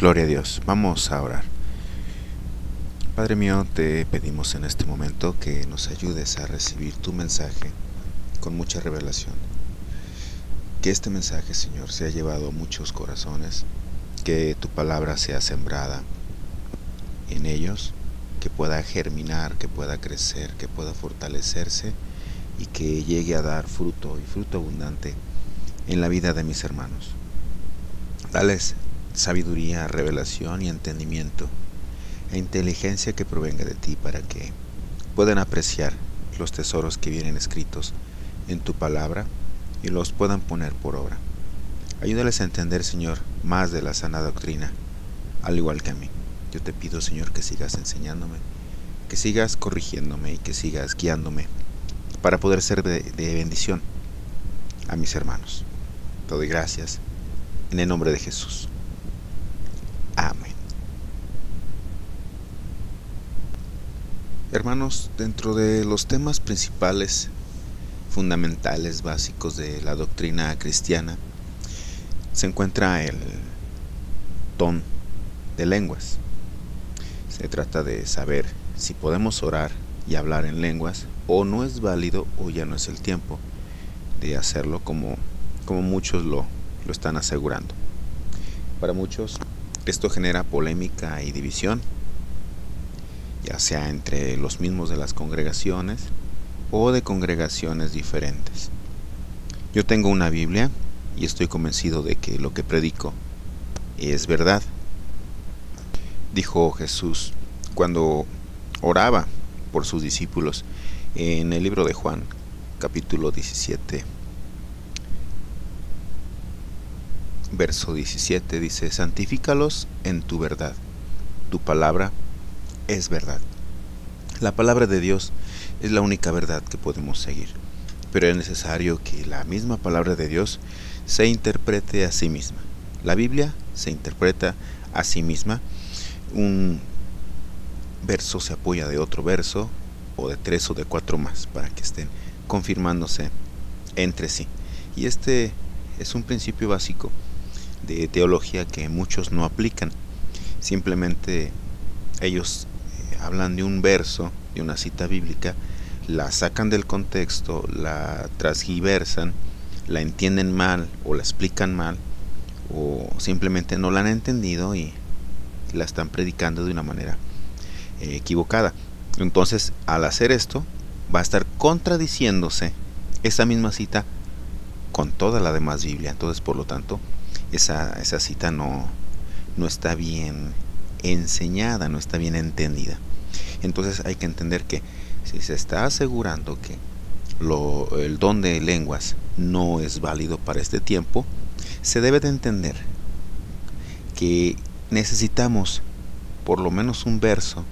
Gloria a Dios. Vamos a orar. Padre mío, te pedimos en este momento que nos ayudes a recibir tu mensaje con mucha revelación. Que este mensaje, Señor, sea llevado a muchos corazones, que tu palabra sea sembrada en ellos, que pueda germinar, que pueda crecer, que pueda fortalecerse y que llegue a dar fruto y fruto abundante en la vida de mis hermanos. Dales sabiduría, revelación y entendimiento e inteligencia que provenga de ti para que puedan apreciar los tesoros que vienen escritos en tu palabra y los puedan poner por obra. Ayúdales a entender, Señor, más de la sana doctrina, al igual que a mí. Yo te pido, Señor, que sigas enseñándome, que sigas corrigiéndome y que sigas guiándome para poder ser de bendición a mis hermanos. Te doy gracias en el nombre de Jesús. Amén. Hermanos, dentro de los temas principales, fundamentales, básicos de la doctrina cristiana, se encuentra el don de lenguas. Se trata de saber si podemos orar y hablar en lenguas o no es válido o ya no es el tiempo de hacerlo como muchos lo están asegurando. Para muchos esto genera polémica y división, ya sea entre los mismos de las congregaciones o de congregaciones diferentes. Yo tengo una Biblia y estoy convencido de que lo que predico es verdad. Dijo Jesús cuando oraba por sus discípulos en el libro de Juan, capítulo 17, verso 17, dice: santifícalos en tu verdad, tu palabra es verdad. La palabra de Dios es la única verdad que podemos seguir, pero es necesario que la misma palabra de Dios se interprete a sí misma. La Biblia se interpreta a sí misma. Un verso se apoya de otro verso, o de 3 o de 4 más, para que estén confirmándose entre sí. Y este es un principio básico de teología que muchos no aplican. Simplemente ellos hablan de un verso, de una cita bíblica, la sacan del contexto, la transgiversan, la entienden mal o la explican mal, o simplemente no la han entendido y la están predicando de una manera equivocada. Entonces, al hacer esto, va a estar contradiciéndose esa misma cita con toda la demás Biblia. Entonces, por lo tanto, esa cita no está bien enseñada, no está bien entendida. Entonces hay que entender que si se está asegurando que el don de lenguas no es válido para este tiempo, se debe de entender que necesitamos por lo menos un verso,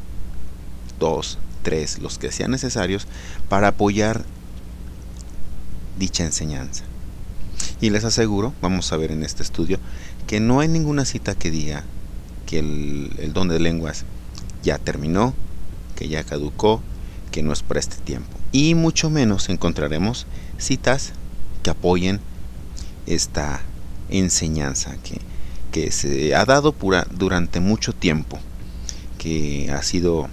2, 3, los que sean necesarios para apoyar dicha enseñanza. Y les aseguro, vamos a ver en este estudio, que no hay ninguna cita que diga que el don de lenguas ya terminó, que ya caducó, que no es para este tiempo. Y mucho menos encontraremos citas que apoyen esta enseñanza que se ha dado durante mucho tiempo, que ha sido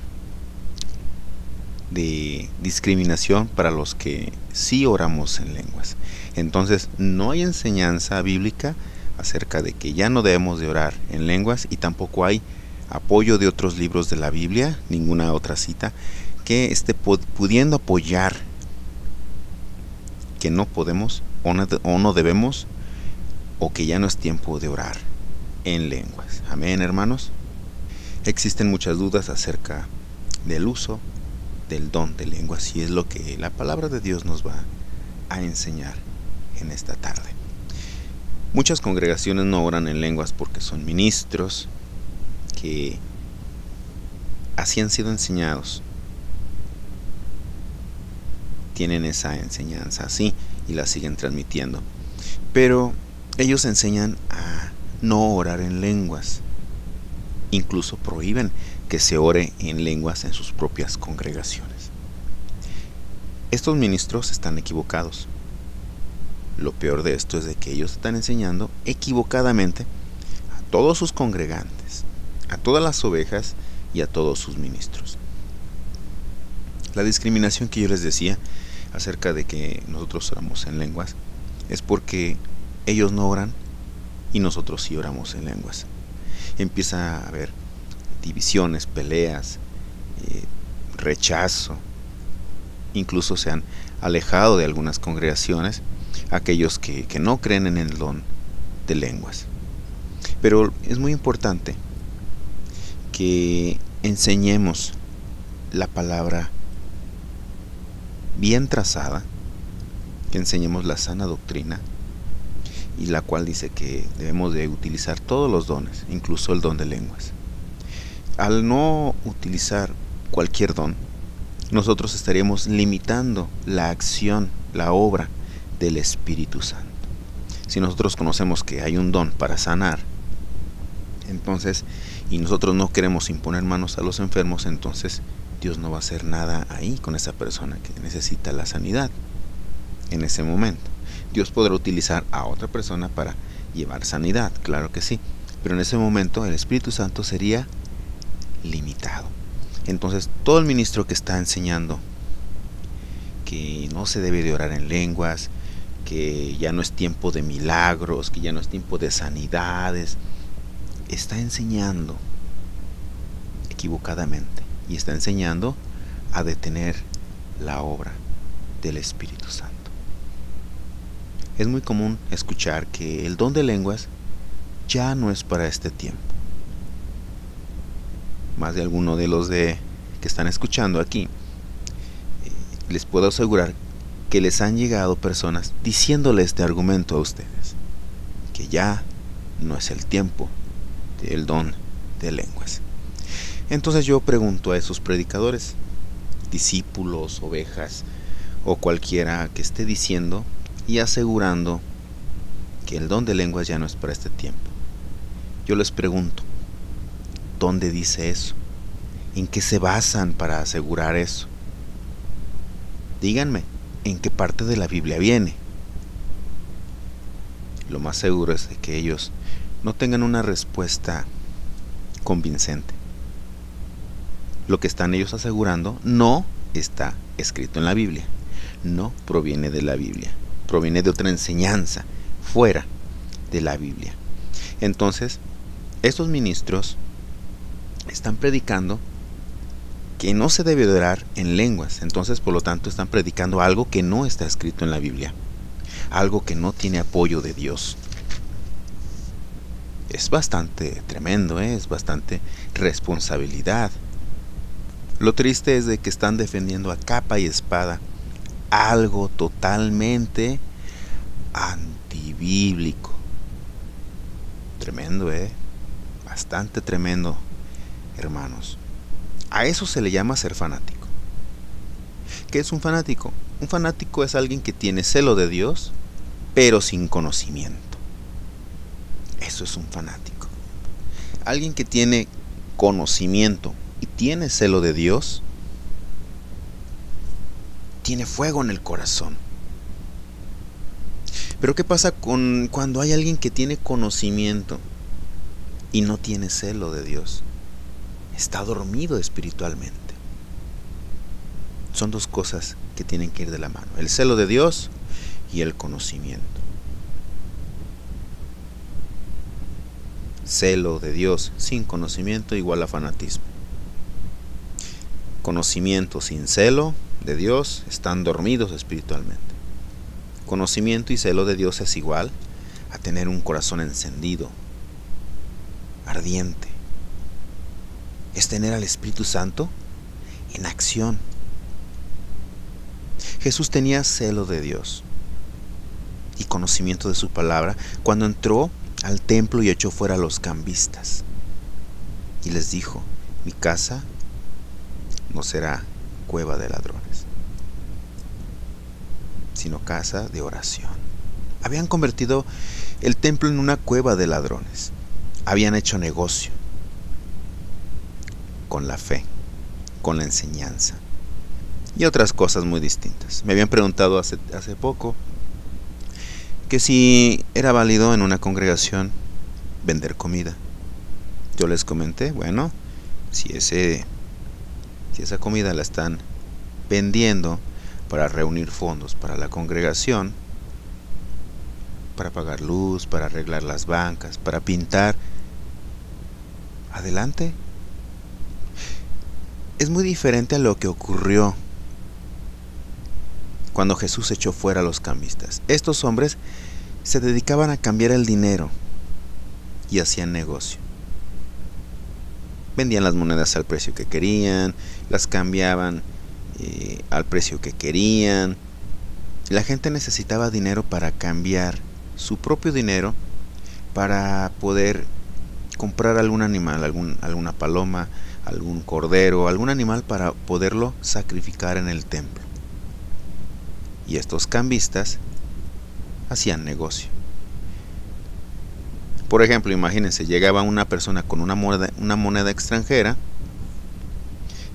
de discriminación para los que sí oramos en lenguas. Entonces no hay enseñanza bíblica acerca de que ya no debemos de orar en lenguas, y tampoco hay apoyo de otros libros de la Biblia, ninguna otra cita que esté pudiendo apoyar que no podemos o no debemos, o que ya no es tiempo de orar en lenguas. Amén, hermanos. Existen muchas dudas acerca del uso del don de lenguas, y es lo que la palabra de Dios nos va a enseñar en esta tarde. Muchas congregaciones no oran en lenguas porque son ministros que así han sido enseñados, tienen esa enseñanza así y la siguen transmitiendo, pero ellos enseñan a no orar en lenguas. Incluso prohíben que se ore en lenguas en sus propias congregaciones. Estos ministros están equivocados. Lo peor de esto es de que ellos están enseñando equivocadamente a todos sus congregantes, a todas las ovejas y a todos sus ministros. La discriminación que yo les decía acerca de que nosotros oramos en lenguas es porque ellos no oran y nosotros sí oramos en lenguas. Empieza a haber divisiones, peleas, rechazo. Incluso se han alejado de algunas congregaciones aquellos que no creen en el don de lenguas. Pero es muy importante que enseñemos la palabra bien trazada, que enseñemos la sana doctrina, y la cual dice que debemos de utilizar todos los dones, incluso el don de lenguas. Al no utilizar cualquier don, nosotros estaríamos limitando la acción, la obra del Espíritu Santo. Si nosotros conocemos que hay un don para sanar, entonces, y nosotros no queremos imponer manos a los enfermos, entonces Dios no va a hacer nada ahí con esa persona que necesita la sanidad en ese momento. Dios podrá utilizar a otra persona para llevar sanidad, claro que sí, pero en ese momento el Espíritu Santo sería limitado. Entonces, todo el ministro que está enseñando que no se debe de orar en lenguas, que ya no es tiempo de milagros, que ya no es tiempo de sanidades, está enseñando equivocadamente y está enseñando a detener la obra del Espíritu Santo. Es muy común escuchar que el don de lenguas ya no es para este tiempo. Más de alguno de los que están escuchando aquí, les puedo asegurar que les han llegado personas diciéndole este argumento a ustedes, que ya no es el tiempo del don de lenguas. Entonces yo pregunto a esos predicadores, discípulos, ovejas o cualquiera que esté diciendo y asegurando que el don de lenguas ya no es para este tiempo, yo les pregunto, ¿dónde dice eso? ¿En qué se basan para asegurar eso? Díganme, ¿en qué parte de la Biblia viene? Lo más seguro es de que ellos no tengan una respuesta convincente. Lo que están ellos asegurando no está escrito en la Biblia, no proviene de la Biblia, proviene de otra enseñanza fuera de la Biblia. Entonces, estos ministros están predicando que no se debe orar en lenguas. Entonces, por lo tanto, están predicando algo que no está escrito en la Biblia, algo que no tiene apoyo de Dios. Es bastante tremendo, es bastante responsabilidad. Lo triste es de que están defendiendo a capa y espada algo totalmente antibíblico. Tremendo, bastante tremendo, hermanos. A eso se le llama ser fanático. ¿Qué es un fanático? Un fanático es alguien que tiene celo de Dios, pero sin conocimiento. Eso es un fanático. Alguien que tiene conocimiento y tiene celo de Dios, tiene fuego en el corazón. Pero ¿qué pasa cuando hay alguien que tiene conocimiento y no tiene celo de Dios? Está dormido espiritualmente. Son dos cosas que tienen que ir de la mano: el celo de Dios y el conocimiento. Celo de Dios sin conocimiento igual a fanatismo. Conocimiento sin celo de Dios están dormidos espiritualmente. Conocimiento y celo de Dios es igual a tener un corazón encendido, ardiente. Es tener al Espíritu Santo en acción. Jesús tenía celo de Dios y conocimiento de su palabra cuando entró al templo y echó fuera a los cambistas y les dijo: mi casa no será cueva de ladrones, sino casa de oración. Habían convertido el templo en una cueva de ladrones. Habían hecho negocio con la fe, con la enseñanza y otras cosas muy distintas. Me habían preguntado hace poco que si era válido en una congregación vender comida. Yo les comenté, bueno, si esa comida la están vendiendo para reunir fondos para la congregación, para pagar luz, para arreglar las bancas, para pintar, adelante. Es muy diferente a lo que ocurrió cuando Jesús echó fuera a los cambistas. Estos hombres se dedicaban a cambiar el dinero y hacían negocio. Vendían las monedas al precio que querían, las cambiaban al precio que querían. La gente necesitaba dinero para cambiar su propio dinero para poder comprar algún animal, alguna paloma, algún cordero, algún animal para poderlo sacrificar en el templo. Y estos cambistas hacían negocio. Por ejemplo, imagínense, llegaba una persona con una moneda extranjera,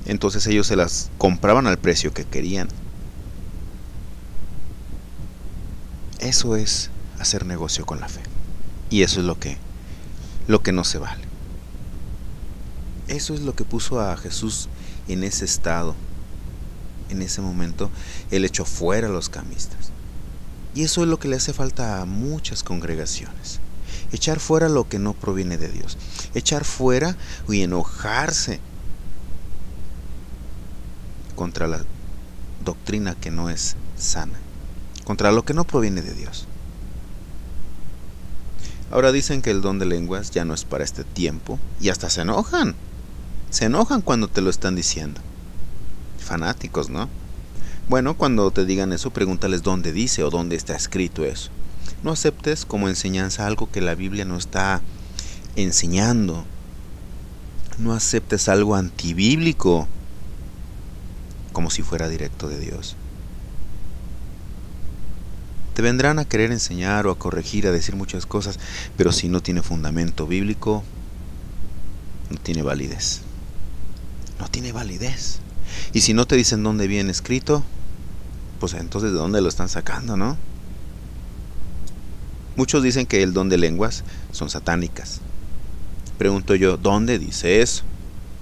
entonces ellos se las compraban al precio que querían. Eso es hacer negocio con la fe. Y eso es lo que no se vale. Eso es lo que puso a Jesús en ese estado. En ese momento, Él echó fuera a los cambistas. Y eso es lo que le hace falta a muchas congregaciones. Echar fuera lo que no proviene de Dios. Echar fuera y enojarse contra la doctrina que no es sana. Contra lo que no proviene de Dios. Ahora dicen que el don de lenguas ya no es para este tiempo. Y hasta se enojan. Se enojan cuando te lo están diciendo. Fanáticos, ¿no? Bueno, cuando te digan eso, pregúntales dónde dice o dónde está escrito eso. No aceptes como enseñanza algo que la Biblia no está enseñando. No aceptes algo antibíblico como si fuera directo de Dios. Te vendrán a querer enseñar o a corregir, a decir muchas cosas, pero si no tiene fundamento bíblico, no tiene validez. No tiene validez. Y si no te dicen dónde viene escrito, pues entonces ¿de dónde lo están sacando, no? Muchos dicen que el don de lenguas son satánicas. Pregunto yo, ¿dónde dice eso?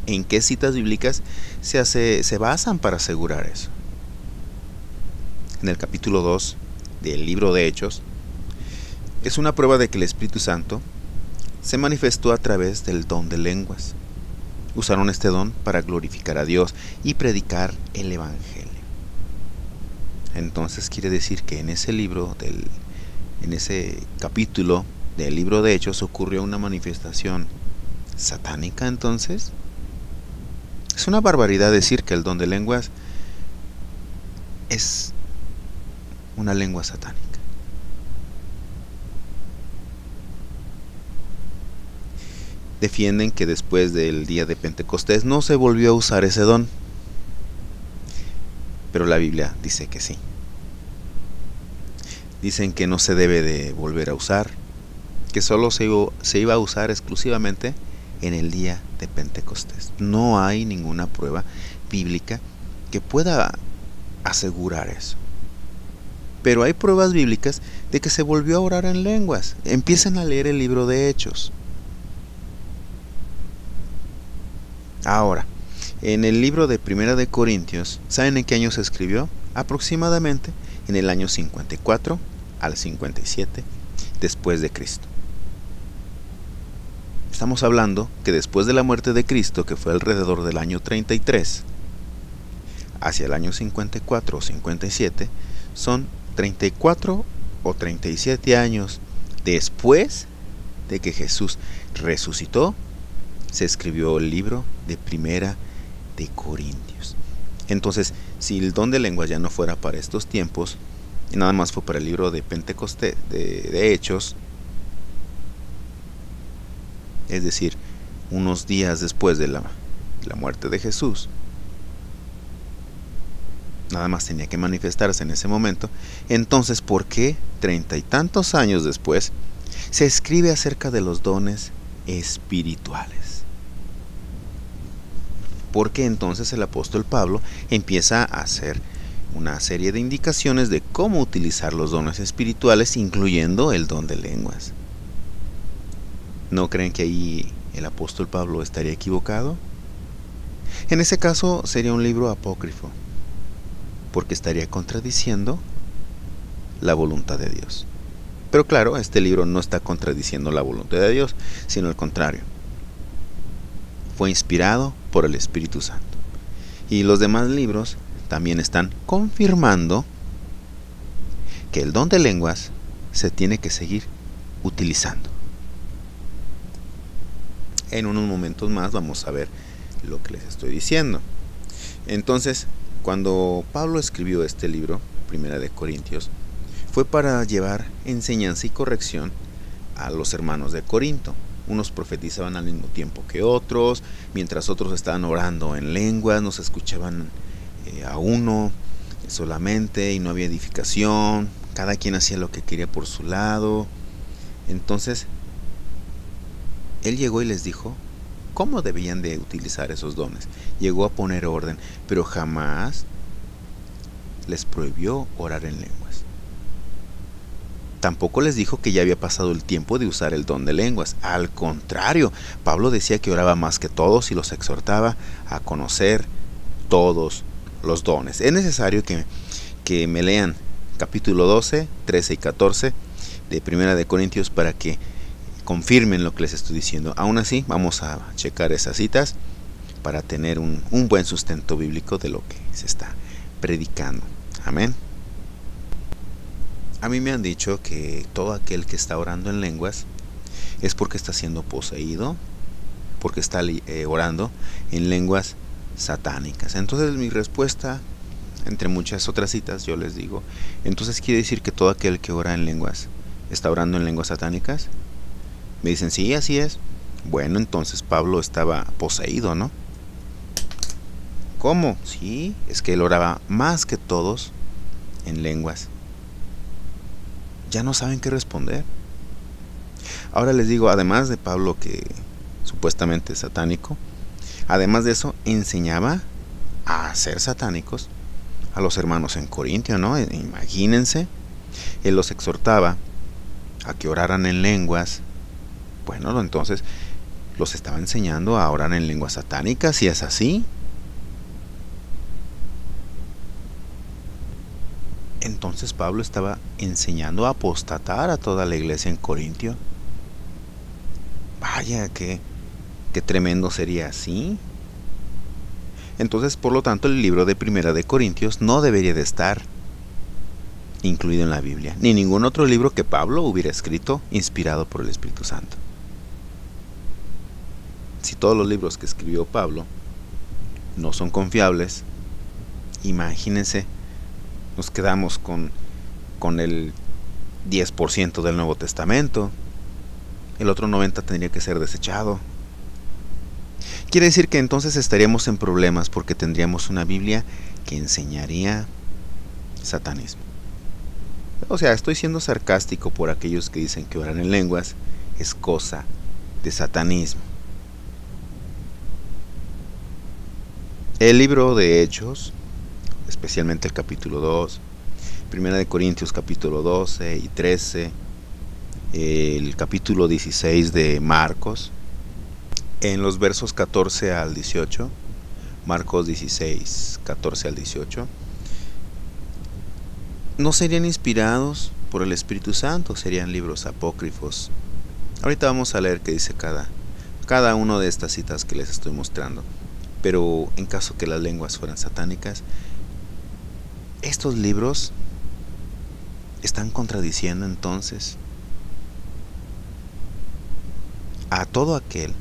¿En qué citas bíblicas se basan para asegurar eso? En el capítulo 2 del libro de Hechos, es una prueba de que el Espíritu Santo se manifestó a través del don de lenguas. Usaron este don para glorificar a Dios y predicar el Evangelio. Entonces quiere decir que en ese capítulo del libro de Hechos ocurrió una manifestación satánica. Entonces es una barbaridad decir que el don de lenguas es una lengua satánica. Defienden que después del día de Pentecostés no se volvió a usar ese don, pero la Biblia dice que sí. Dicen que no se debe de volver a usar, que solo se iba a usar exclusivamente en el día de Pentecostés. No hay ninguna prueba bíblica que pueda asegurar eso. Pero hay pruebas bíblicas de que se volvió a orar en lenguas. Empiecen a leer el libro de Hechos. Ahora, en el libro de Primera de Corintios, ¿saben en qué año se escribió? Aproximadamente en el año 54 al 57 después de Cristo. Estamos hablando que después de la muerte de Cristo, que fue alrededor del año 33, hacia el año 54 o 57, son 34 o 37 años después de que Jesús resucitó, se escribió el libro de Primera de Corintios. Entonces, si el don de lenguas ya no fuera para estos tiempos, y nada más fue para el libro de Pentecostés, de Hechos, es decir, unos días después de la muerte de Jesús, nada más tenía que manifestarse en ese momento. Entonces, ¿por qué 30 y tantos años después se escribe acerca de los dones espirituales? Porque entonces el apóstol Pablo empieza a hacer una serie de indicaciones de cómo utilizar los dones espirituales, incluyendo el don de lenguas. ¿No creen que ahí ¿el apóstol Pablo estaría equivocado? En ese caso sería un libro apócrifo, porque estaría contradiciendo la voluntad de Dios. Pero claro, este libro no está contradiciendo la voluntad de Dios, sino al contrario. Fue inspirado por el Espíritu Santo. Y los demás libros también están confirmando que el don de lenguas se tiene que seguir utilizando. En unos momentos más vamos a ver lo que les estoy diciendo. Entonces, cuando Pablo escribió este libro, Primera de Corintios, fue para llevar enseñanza y corrección a los hermanos de Corinto. Unos profetizaban al mismo tiempo que otros, mientras otros estaban orando en lenguas, no se escuchaban a uno solamente y no había edificación, cada quien hacía lo que quería por su lado. Entonces, él llegó y les dijo cómo debían de utilizar esos dones. Llegó a poner orden, pero jamás les prohibió orar en lenguas. Tampoco les dijo que ya había pasado el tiempo de usar el don de lenguas. Al contrario, Pablo decía que oraba más que todos y los exhortaba a conocer todos los dones. Es necesario que me lean capítulo 12, 13 y 14 de Primera de Corintios para que confirmen lo que les estoy diciendo. Aún así, vamos a checar esas citas para tener un buen sustento bíblico de lo que se está predicando. Amén. A mí me han dicho que todo aquel que está orando en lenguas es porque está siendo poseído, porque está orando en lenguas satánicas. Entonces mi respuesta, entre muchas otras citas, yo les digo, entonces quiere decir que todo aquel que ora en lenguas está orando en lenguas satánicas. Me dicen, sí, así es. Bueno, entonces Pablo estaba poseído, ¿no? ¿Cómo? Sí, es que él oraba más que todos en lenguas. Ya no saben qué responder. Ahora les digo, además de Pablo, que supuestamente es satánico, además de eso, enseñaba a ser satánicos a los hermanos en Corintio, ¿no? Imagínense, él los exhortaba a que oraran en lenguas. Bueno, entonces los estaba enseñando a orar en lenguas satánicas, y es así. Entonces Pablo estaba enseñando a apostatar a toda la iglesia en Corintio. Vaya, qué tremendo sería así. Entonces, por lo tanto, el libro de Primera de Corintios no debería de estar incluido en la Biblia, ni ningún otro libro que Pablo hubiera escrito inspirado por el Espíritu Santo. Si todos los libros que escribió Pablo no son confiables, imagínense, nos quedamos con el 10% del Nuevo Testamento. El otro 90% tendría que ser desechado. Quiere decir que entonces estaríamos en problemas porque tendríamos una Biblia que enseñaría satanismo. O sea, estoy siendo sarcástico por aquellos que dicen que orar en lenguas es cosa de satanismo. El libro de Hechos, especialmente el capítulo 2, Primera de Corintios capítulo 12 y 13, el capítulo 16 de Marcos, en los versos 14 al 18, Marcos 16, 14 al 18, no serían inspirados por el Espíritu Santo, serían libros apócrifos. Ahorita vamos a leer qué dice cada una de estas citas que les estoy mostrando. Pero en caso que las lenguas fueran satánicas, estos libros están contradiciendo entonces a todo aquel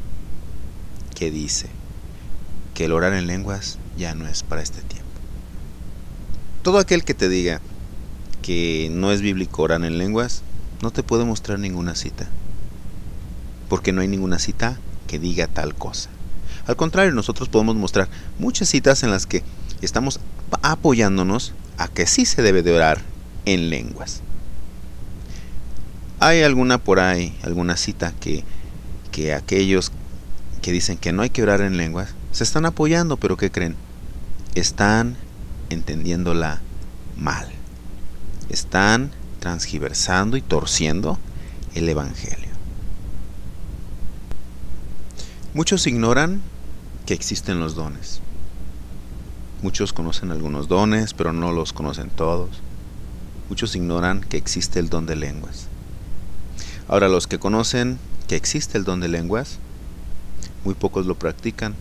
que dice que el orar en lenguas ya no es para este tiempo. Todo aquel que te diga que no es bíblico orar en lenguas, no te puedo mostrar ninguna cita, porque no hay ninguna cita que diga tal cosa. Al contrario, nosotros podemos mostrar muchas citas en las que estamos apoyándonos a que sí se debe de orar en lenguas. Hay alguna por ahí, alguna cita que aquellos que dicen que no hay que orar en lenguas se están apoyando, pero ¿qué creen? Están entendiéndola mal. Están transgiversando y torciendo el Evangelio. Muchos ignoran que existen los dones. Muchos conocen algunos dones, pero no los conocen todos. Muchos ignoran que existe el don de lenguas. Ahora, los que conocen que existe el don de lenguas, muy pocos lo practican.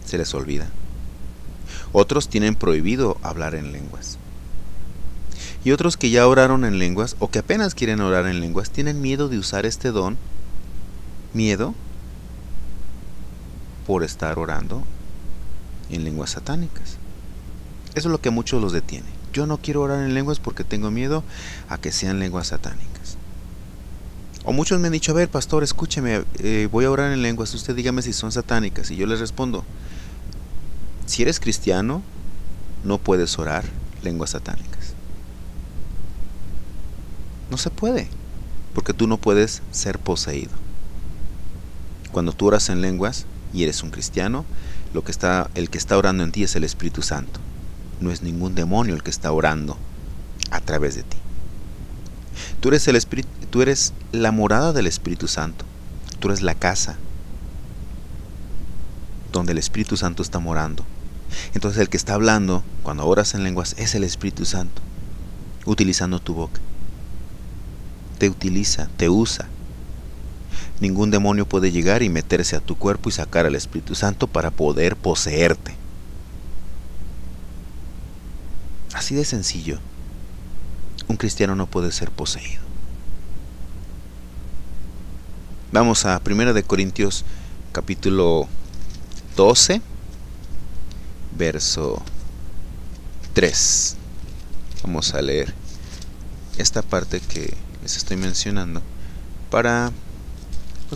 Se les olvida. Otros tienen prohibido hablar en lenguas. Y otros que ya oraron en lenguas o que apenas quieren orar en lenguas tienen miedo de usar este don. Miedo por estar orando en lenguas satánicas. Eso es lo que a muchos los detiene. Yo no quiero orar en lenguas porque tengo miedo a que sean lenguas satánicas. O muchos me han dicho, a ver, pastor, escúcheme, voy a orar en lenguas, usted dígame si son satánicas. Y yo les respondo, si eres cristiano, no puedes orar lenguas satánicas. No se puede, porque tú no puedes ser poseído. Cuando tú oras en lenguas y eres un cristiano, el que está orando en ti es el Espíritu Santo. No es ningún demonio el que está orando a través de ti. Tú eres la morada del Espíritu Santo. Tú eres la casa donde el Espíritu Santo está morando. Entonces el que está hablando cuando oras en lenguas es el Espíritu Santo, utilizando tu boca. Te utiliza, te usa. Ningún demonio puede llegar y meterse a tu cuerpo y sacar al Espíritu Santo para poder poseerte. Así de sencillo. Un cristiano no puede ser poseído. Vamos a 1 de Corintios capítulo 12, verso 3. Vamos a leer esta parte que les estoy mencionando para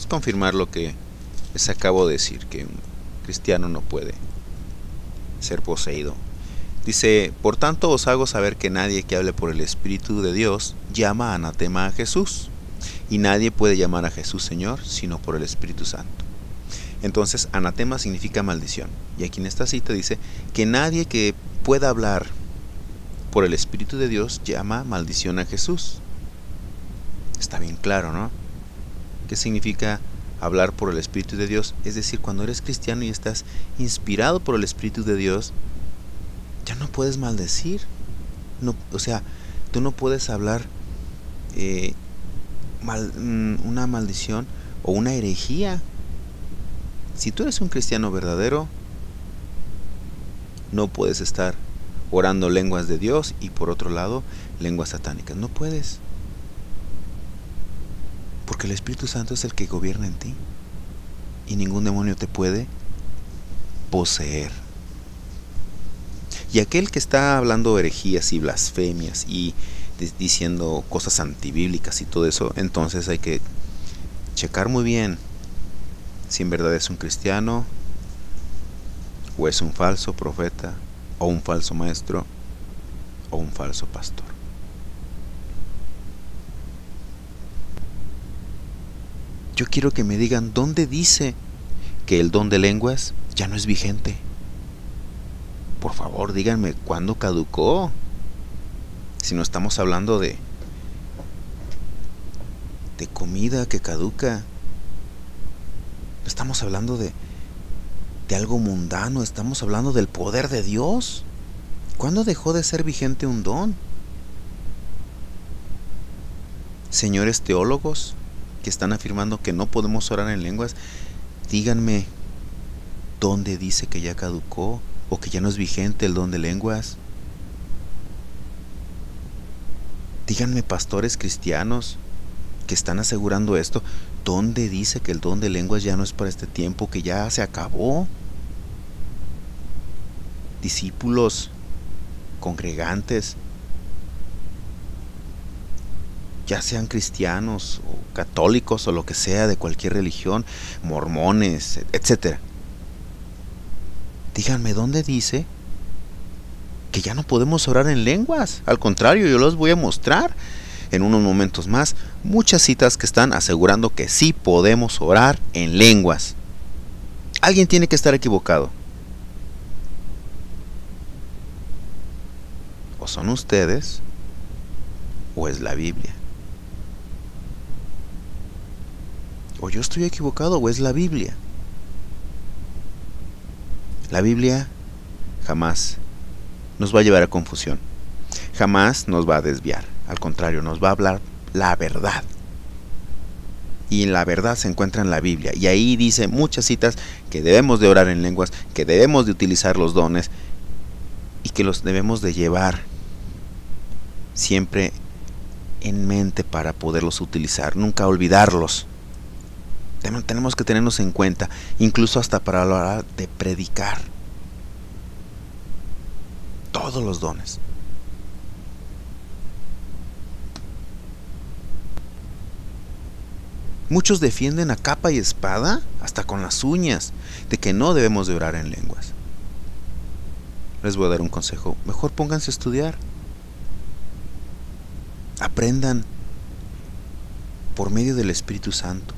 confirmar lo que les acabo de decir, que un cristiano no puede ser poseído. Dice, por tanto os hago saber que nadie que hable por el Espíritu de Dios llama anatema a Jesús, y nadie puede llamar a Jesús Señor sino por el Espíritu Santo. Entonces, anatema significa maldición, y aquí en esta cita dice que nadie que pueda hablar por el Espíritu de Dios llama maldición a Jesús. Está bien claro, ¿no? ¿Qué significa hablar por el Espíritu de Dios? Es decir, cuando eres cristiano y estás inspirado por el Espíritu de Dios, ya no puedes maldecir. No, o sea, tú no puedes hablar una maldición o una herejía. Si tú eres un cristiano verdadero, no puedes estar orando lenguas de Dios y por otro lado lenguas satánicas. No puedes. Porque el Espíritu Santo es el que gobierna en ti y ningún demonio te puede poseer. Y aquel que está hablando herejías y blasfemias y diciendo cosas antibíblicas y todo eso, entonces hay que checar muy bien si en verdad es un cristiano o es un falso profeta o un falso maestro o un falso pastor. Yo quiero que me digan dónde dice que el don de lenguas ya no es vigente. Por favor, díganme cuándo caducó. Si no estamos hablando de comida que caduca. Estamos hablando de algo mundano. Estamos hablando del poder de Dios. ¿Cuándo dejó de ser vigente un don? Señores teólogos que están afirmando que no podemos orar en lenguas, díganme dónde dice que ya caducó o que ya no es vigente el don de lenguas. Díganme, pastores cristianos que están asegurando esto, ¿dónde dice que el don de lenguas ya no es para este tiempo, que ya se acabó? Discípulos, congregantes, ya sean cristianos o católicos o lo que sea, de cualquier religión, mormones, etcétera. Díganme, ¿dónde dice que ya no podemos orar en lenguas? Al contrario, yo los voy a mostrar en unos momentos más muchas citas que están asegurando que sí podemos orar en lenguas. Alguien tiene que estar equivocado. O son ustedes o es la Biblia. o yo estoy equivocado, o es la Biblia. La Biblia jamás nos va a llevar a confusión, jamás nos va a desviar, al contrario, nos va a hablar la verdad. Y la verdad se encuentra en la Biblia, y ahí dice muchas citas que debemos de orar en lenguas, que debemos de utilizar los dones y que los debemos de llevar siempre en mente para poderlos utilizar, nunca olvidarlos. Tenemos que tenernos en cuenta, incluso hasta para la hora de predicar. Todos los dones. Muchos defienden a capa y espada, hasta con las uñas, de que no debemos de orar en lenguas. Les voy a dar un consejo, mejor pónganse a estudiar. Aprendan por medio del Espíritu Santo.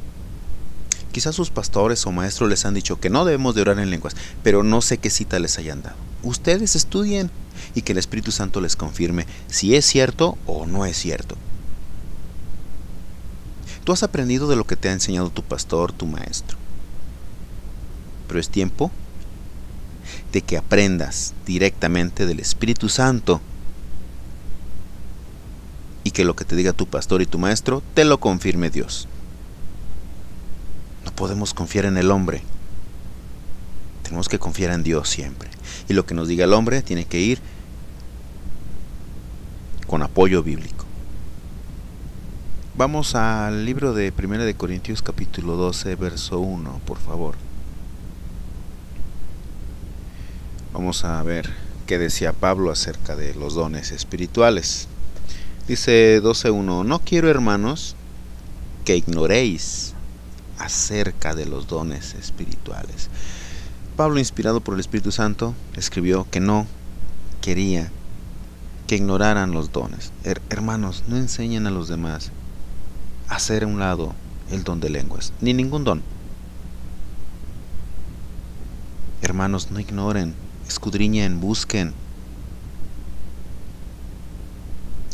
Quizás sus pastores o maestros les han dicho que no debemos de orar en lenguas, pero no sé qué cita les hayan dado. Ustedes estudien y que el Espíritu Santo les confirme si es cierto o no es cierto. Tú has aprendido de lo que te ha enseñado tu pastor, tu maestro. Pero es tiempo de que aprendas directamente del Espíritu Santo y que lo que te diga tu pastor y tu maestro te lo confirme Dios. No podemos confiar en el hombre. Tenemos que confiar en Dios siempre. Y lo que nos diga el hombre tiene que ir con apoyo bíblico. Vamos al libro de 1 de Corintios capítulo 12, verso 1, por favor. Vamos a ver qué decía Pablo acerca de los dones espirituales. Dice 12:1: No quiero, hermanos, que ignoréis acerca de los dones espirituales. Pablo, inspirado por el Espíritu Santo, escribió que no quería que ignoraran los dones. Hermanos, no enseñen a los demás a hacer a un lado el don de lenguas, ni ningún don. Hermanos, no ignoren, escudriñen, busquen.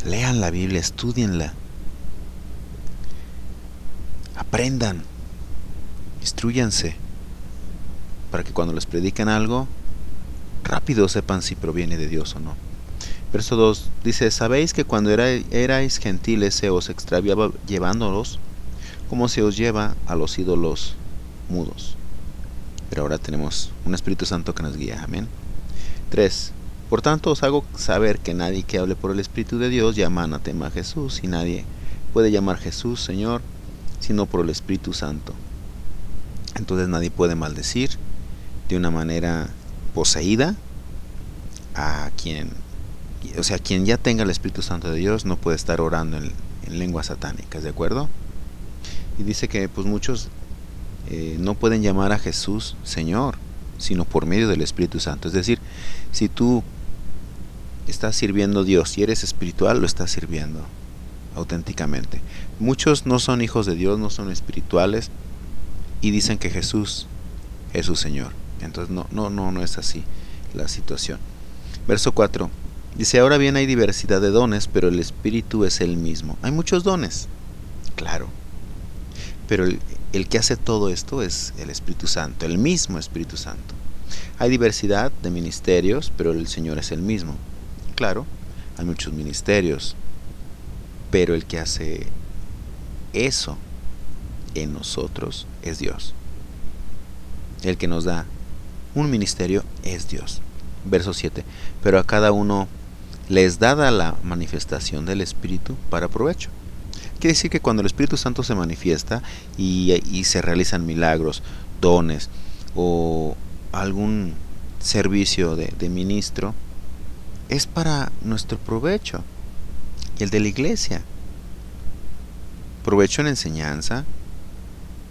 Lean la Biblia, estudienla. Aprendan, instrúyanse, para que cuando les prediquen algo, rápido sepan si proviene de Dios o no. Verso 2 dice: Sabéis que cuando erais gentiles se os extraviaba llevándolos como se os lleva a los ídolos mudos. Pero ahora tenemos un Espíritu Santo que nos guía. Amén. 3. Por tanto os hago saber que nadie que hable por el Espíritu de Dios llama anatema a Jesús, y nadie puede llamar Jesús Señor sino por el Espíritu Santo. Entonces nadie puede maldecir de una manera poseída a quien ya tenga el Espíritu Santo de Dios no puede estar orando en lenguas satánicas, ¿de acuerdo? Y dice que pues muchos no pueden llamar a Jesús Señor, sino por medio del Espíritu Santo. Es decir, si tú estás sirviendo a Dios y eres espiritual, lo estás sirviendo auténticamente. Muchos no son hijos de Dios, no son espirituales y dicen que Jesús es su Señor. Entonces no es así la situación. Verso 4 dice: Ahora bien hay diversidad de dones, pero el Espíritu es el mismo. Hay muchos dones, claro, pero el que hace todo esto es el Espíritu Santo, el mismo Espíritu Santo. Hay diversidad de ministerios, pero el Señor es el mismo. Claro, hay muchos ministerios, pero el que hace eso en nosotros es Dios. El que nos da un ministerio es Dios. Verso 7: Pero a cada uno les dada la manifestación del Espíritu para provecho. Quiere decir que cuando el Espíritu Santo se manifiesta y se realizan milagros, dones o algún servicio de ministro, es para nuestro provecho y el de la iglesia. Provecho en enseñanza,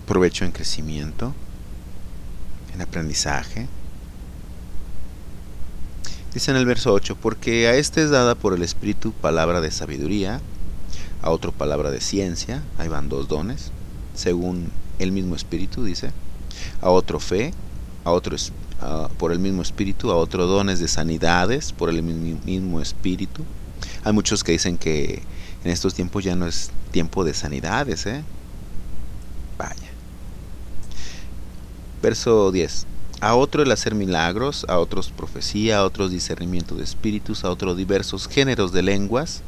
provecho en crecimiento, en aprendizaje. Dice en el verso 8: Porque a este es dada por el Espíritu palabra de sabiduría, a otro palabra de ciencia, ahí van dos dones, según el mismo Espíritu, dice, a otro fe, a otro por el mismo Espíritu, a otro dones de sanidades, por el mismo Espíritu. Hay muchos que dicen que en estos tiempos ya no es tiempo de sanidades, Vaya, Verso 10. A otro el hacer milagros, a otros profecía, a otros discernimiento de espíritus, a otros diversos géneros de lenguas.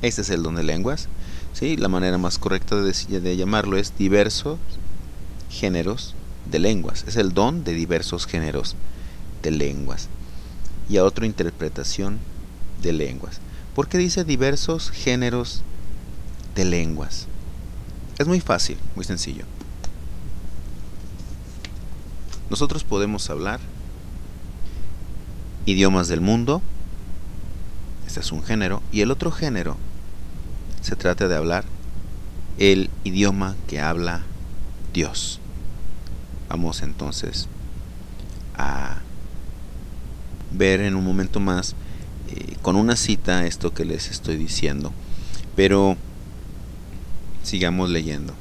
Este es el don de lenguas. ¿Sí? La manera más correcta de llamarlo es diversos géneros de lenguas. Es el don de diversos géneros de lenguas. Y a otro interpretación de lenguas. ¿Por qué dice diversos géneros de lenguas? Es muy fácil, muy sencillo. Nosotros podemos hablar idiomas del mundo, este es un género, y el otro género se trata de hablar el idioma que habla Dios. Vamos entonces a ver en un momento más con una cita esto que les estoy diciendo, pero sigamos leyendo.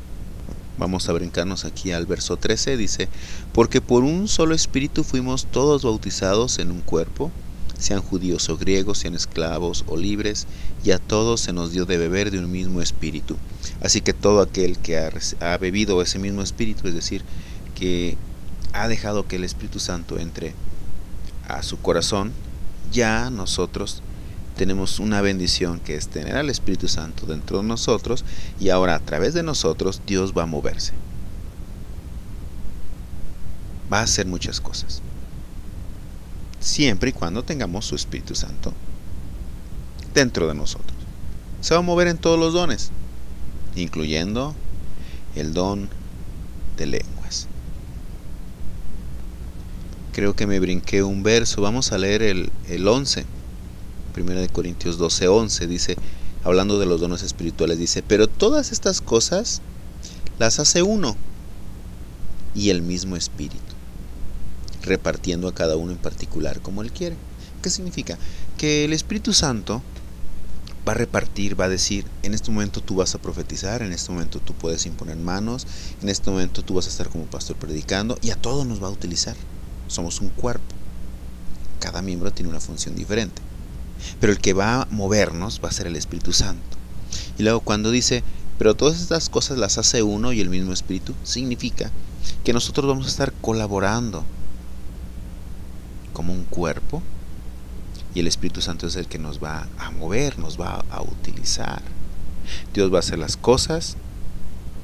Vamos a brincarnos aquí al verso 13, dice: porque por un solo espíritu fuimos todos bautizados en un cuerpo, sean judíos o griegos, sean esclavos o libres, y a todos se nos dio de beber de un mismo espíritu. Así que todo aquel que ha bebido ese mismo espíritu, es decir, que ha dejado que el Espíritu Santo entre a su corazón, ya nosotros tenemos una bendición, que es tener al Espíritu Santo dentro de nosotros, y ahora a través de nosotros Dios va a moverse. Va a hacer muchas cosas, siempre y cuando tengamos su Espíritu Santo dentro de nosotros. Se va a mover en todos los dones, incluyendo el don de lenguas. Creo que me brinqué un verso. Vamos a leer el 11. 1 Corintios 12:11 dice, hablando de los dones espirituales, dice: pero todas estas cosas las hace uno y el mismo Espíritu, repartiendo a cada uno en particular como Él quiere. ¿Qué significa? Que el Espíritu Santo va a repartir, va a decir: en este momento tú vas a profetizar, en este momento tú puedes imponer manos, en este momento tú vas a estar como pastor predicando, y a todos nos va a utilizar. Somos un cuerpo, cada miembro tiene una función diferente, pero el que va a movernos va a ser el Espíritu Santo. Y luego cuando dice: pero todas estas cosas las hace uno y el mismo Espíritu, significa que nosotros vamos a estar colaborando como un cuerpo, y el Espíritu Santo es el que nos va a mover, nos va a utilizar. Dios va a hacer las cosas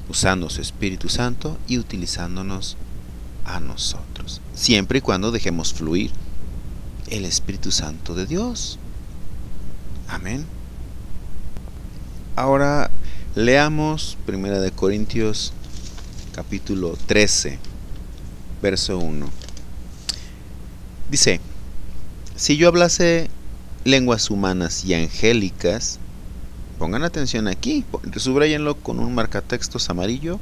usando su Espíritu Santo y utilizándonos a nosotros, siempre y cuando dejemos fluir el Espíritu Santo de Dios. Amén. Ahora leamos 1 Corintios capítulo 13, verso 1. Dice: si yo hablase lenguas humanas y angélicas, pongan atención aquí, subrayenlo con un marcatextos amarillo,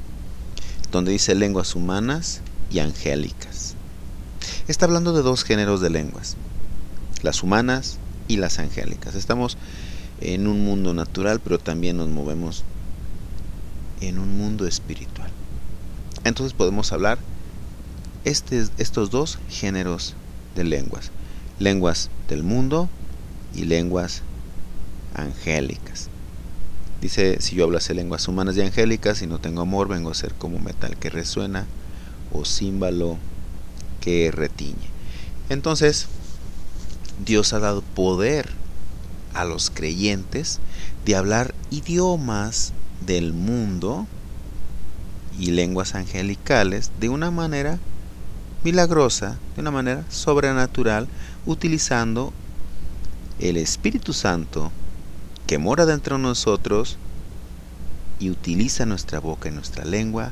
donde dice lenguas humanas y angélicas. Está hablando de dos géneros de lenguas, las humanas y las angélicas. Estamos en un mundo natural, pero también nos movemos en un mundo espiritual. Entonces podemos hablar estos dos géneros de lenguas: lenguas del mundo y lenguas angélicas. Dice: si yo hablase lenguas humanas y angélicas y no tengo amor, vengo a ser como metal que resuena o címbalo que retiñe. Entonces Dios ha dado poder a los creyentes de hablar idiomas del mundo y lenguas angelicales de una manera milagrosa, de una manera sobrenatural, utilizando el Espíritu Santo que mora dentro de nosotros y utiliza nuestra boca y nuestra lengua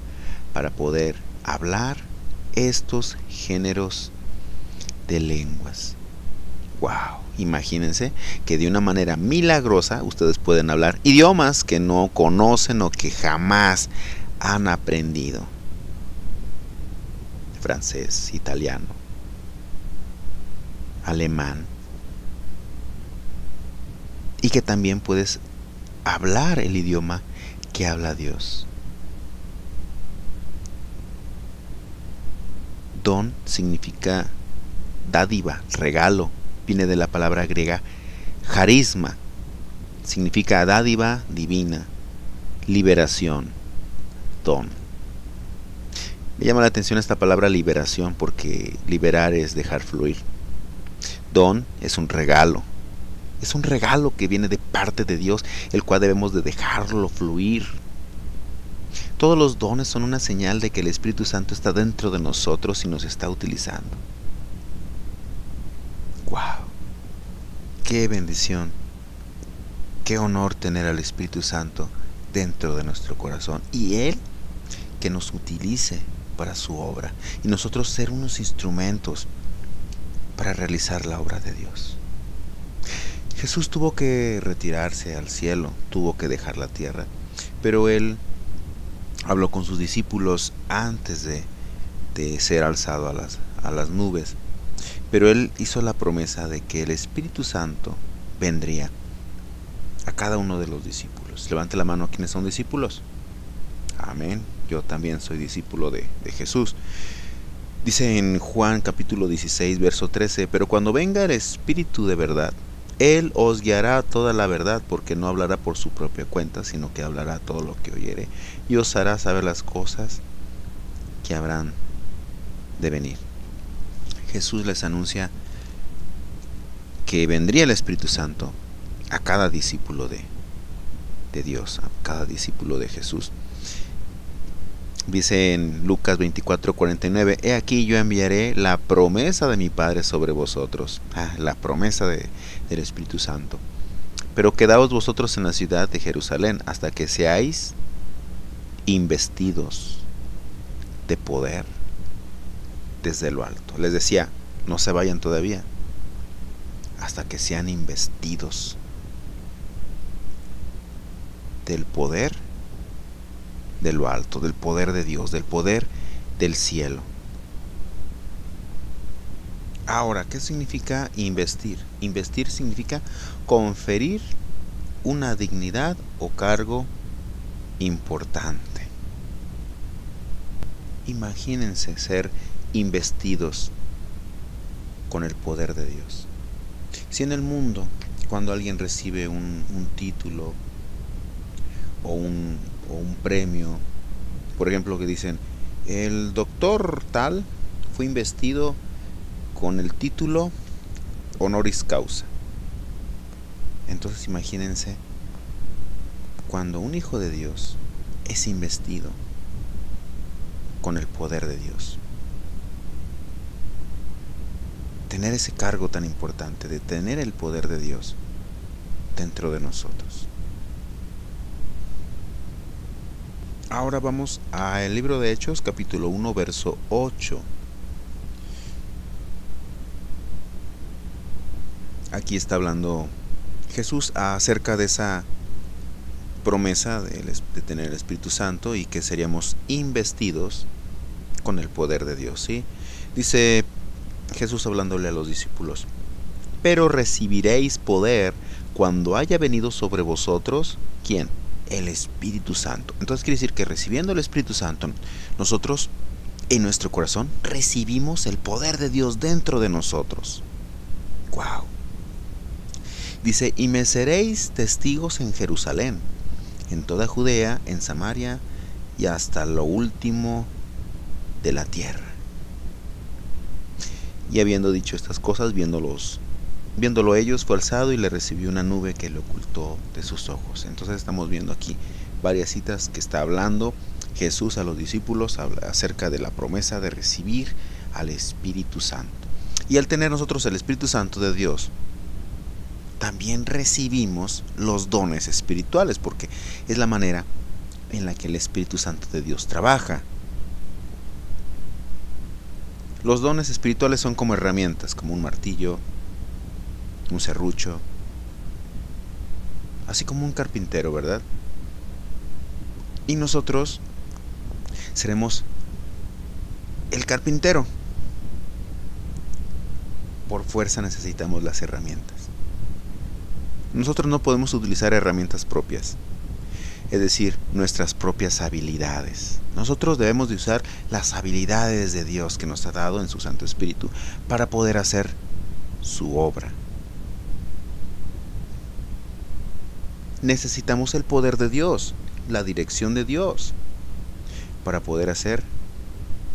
para poder hablar estos géneros de lenguas. Wow, imagínense que de una manera milagrosa ustedes pueden hablar idiomas que no conocen o que jamás han aprendido: francés, italiano, alemán, y que también puedes hablar el idioma que habla Dios. Don significa dádiva, regalo. Viene de la palabra griega charisma. Significa dádiva divina, liberación, don. Me llama la atención esta palabra liberación, porque liberar es dejar fluir. Don es un regalo. Es un regalo que viene de parte de Dios, el cual debemos de dejarlo fluir. Todos los dones son una señal de que el Espíritu Santo está dentro de nosotros y nos está utilizando. ¡Wow! ¡Qué bendición! ¡Qué honor tener al Espíritu Santo dentro de nuestro corazón! Y Él que nos utilice para su obra. Y nosotros ser unos instrumentos para realizar la obra de Dios. Jesús tuvo que retirarse al cielo, tuvo que dejar la tierra. Pero Él habló con sus discípulos antes de ser alzado a las nubes. Pero Él hizo la promesa de que el Espíritu Santo vendría a cada uno de los discípulos. Levante la mano, ¿quiénes son discípulos? Amén. Yo también soy discípulo de Jesús. Dice en Juan capítulo 16, verso 13, pero cuando venga el Espíritu de verdad, Él os guiará a toda la verdad, porque no hablará por su propia cuenta, sino que hablará todo lo que oyere, y os hará saber las cosas que habrán de venir. Jesús les anuncia que vendría el Espíritu Santo a cada discípulo de Dios, a cada discípulo de Jesús. Dice en Lucas 24:49, he aquí yo enviaré la promesa de mi Padre sobre vosotros. La promesa del Espíritu Santo. Pero quedaos vosotros en la ciudad de Jerusalén hasta que seáis investidos de poder desde lo alto. Les decía, no se vayan todavía hasta que sean investidos del poder de lo alto, del poder de Dios, del poder del cielo. Ahora, ¿qué significa investir? Investir significa conferir una dignidad o cargo importante. Imagínense ser investidos con el poder de Dios. Si en el mundo, cuando alguien recibe un título o un premio, por ejemplo, que dicen, el doctor tal fue investido con el título honoris causa. Entonces imagínense cuando un hijo de Dios es investido con el poder de Dios. Tener ese cargo tan importante de tener el poder de Dios dentro de nosotros. Ahora vamos al libro de Hechos, capítulo 1, verso 8. Aquí está hablando Jesús acerca de esa promesa de tener el Espíritu Santo y que seríamos investidos con el poder de Dios, ¿sí? Dice Jesús hablándole a los discípulos, pero recibiréis poder cuando haya venido sobre vosotros, ¿quién? El Espíritu Santo. Entonces quiere decir que recibiendo el Espíritu Santo, nosotros en nuestro corazón recibimos el poder de Dios dentro de nosotros. ¡Wow! Dice, y me seréis testigos en Jerusalén, en toda Judea, en Samaria y hasta lo último de la tierra. Y habiendo dicho estas cosas, viéndolo ellos, fue alzado y le recibió una nube que le ocultó de sus ojos. Entonces estamos viendo aquí varias citas que está hablando Jesús a los discípulos acerca de la promesa de recibir al Espíritu Santo. Y al tener nosotros el Espíritu Santo de Dios, también recibimos los dones espirituales, porque es la manera en la que el Espíritu Santo de Dios trabaja. Los dones espirituales son como herramientas, como un martillo, un serrucho, así como un carpintero, ¿verdad? Y nosotros seremos el carpintero. Por fuerza necesitamos las herramientas. Nosotros no podemos utilizar herramientas propias, es decir, nuestras propias habilidades. Nosotros debemos de usar las habilidades de Dios que nos ha dado en su Santo Espíritu para poder hacer su obra. Necesitamos el poder de Dios, la dirección de Dios, para poder hacer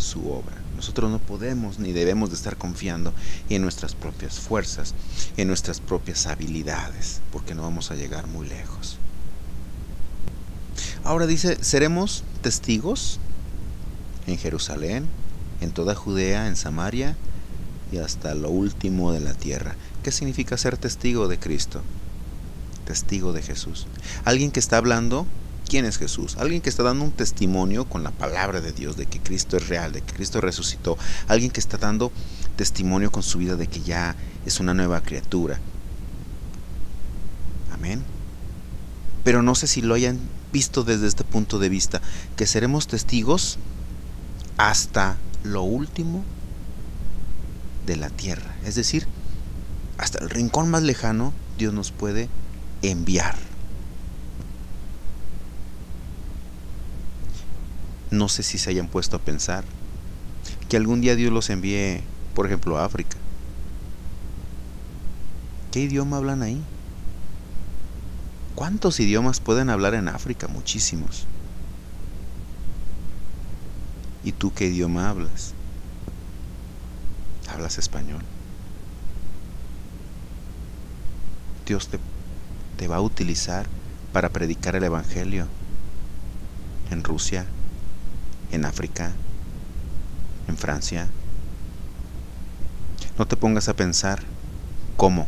su obra. Nosotros no podemos ni debemos de estar confiando en nuestras propias fuerzas, en nuestras propias habilidades, porque no vamos a llegar muy lejos. Ahora dice, seremos testigos en Jerusalén, en toda Judea, en Samaria y hasta lo último de la tierra. ¿Qué significa ser testigo de Cristo? Testigo de Jesús. Alguien que está hablando, ¿quién es Jesús? Alguien que está dando un testimonio con la palabra de Dios, de que Cristo es real, de que Cristo resucitó. Alguien que está dando testimonio con su vida de que ya es una nueva criatura. Amén. Pero no sé si lo hayan visto desde este punto de vista, que seremos testigos hasta lo último de la tierra. Es decir, hasta el rincón más lejano Dios nos puede enviar. No sé si se hayan puesto a pensar que algún día Dios los envíe, por ejemplo, a África. ¿Qué idioma hablan ahí? ¿Cuántos idiomas pueden hablar en África? Muchísimos. ¿Y tú qué idioma hablas? ¿Hablas español? Dios te va a utilizar para predicar el Evangelio en Rusia, en África, en Francia. No te pongas a pensar cómo.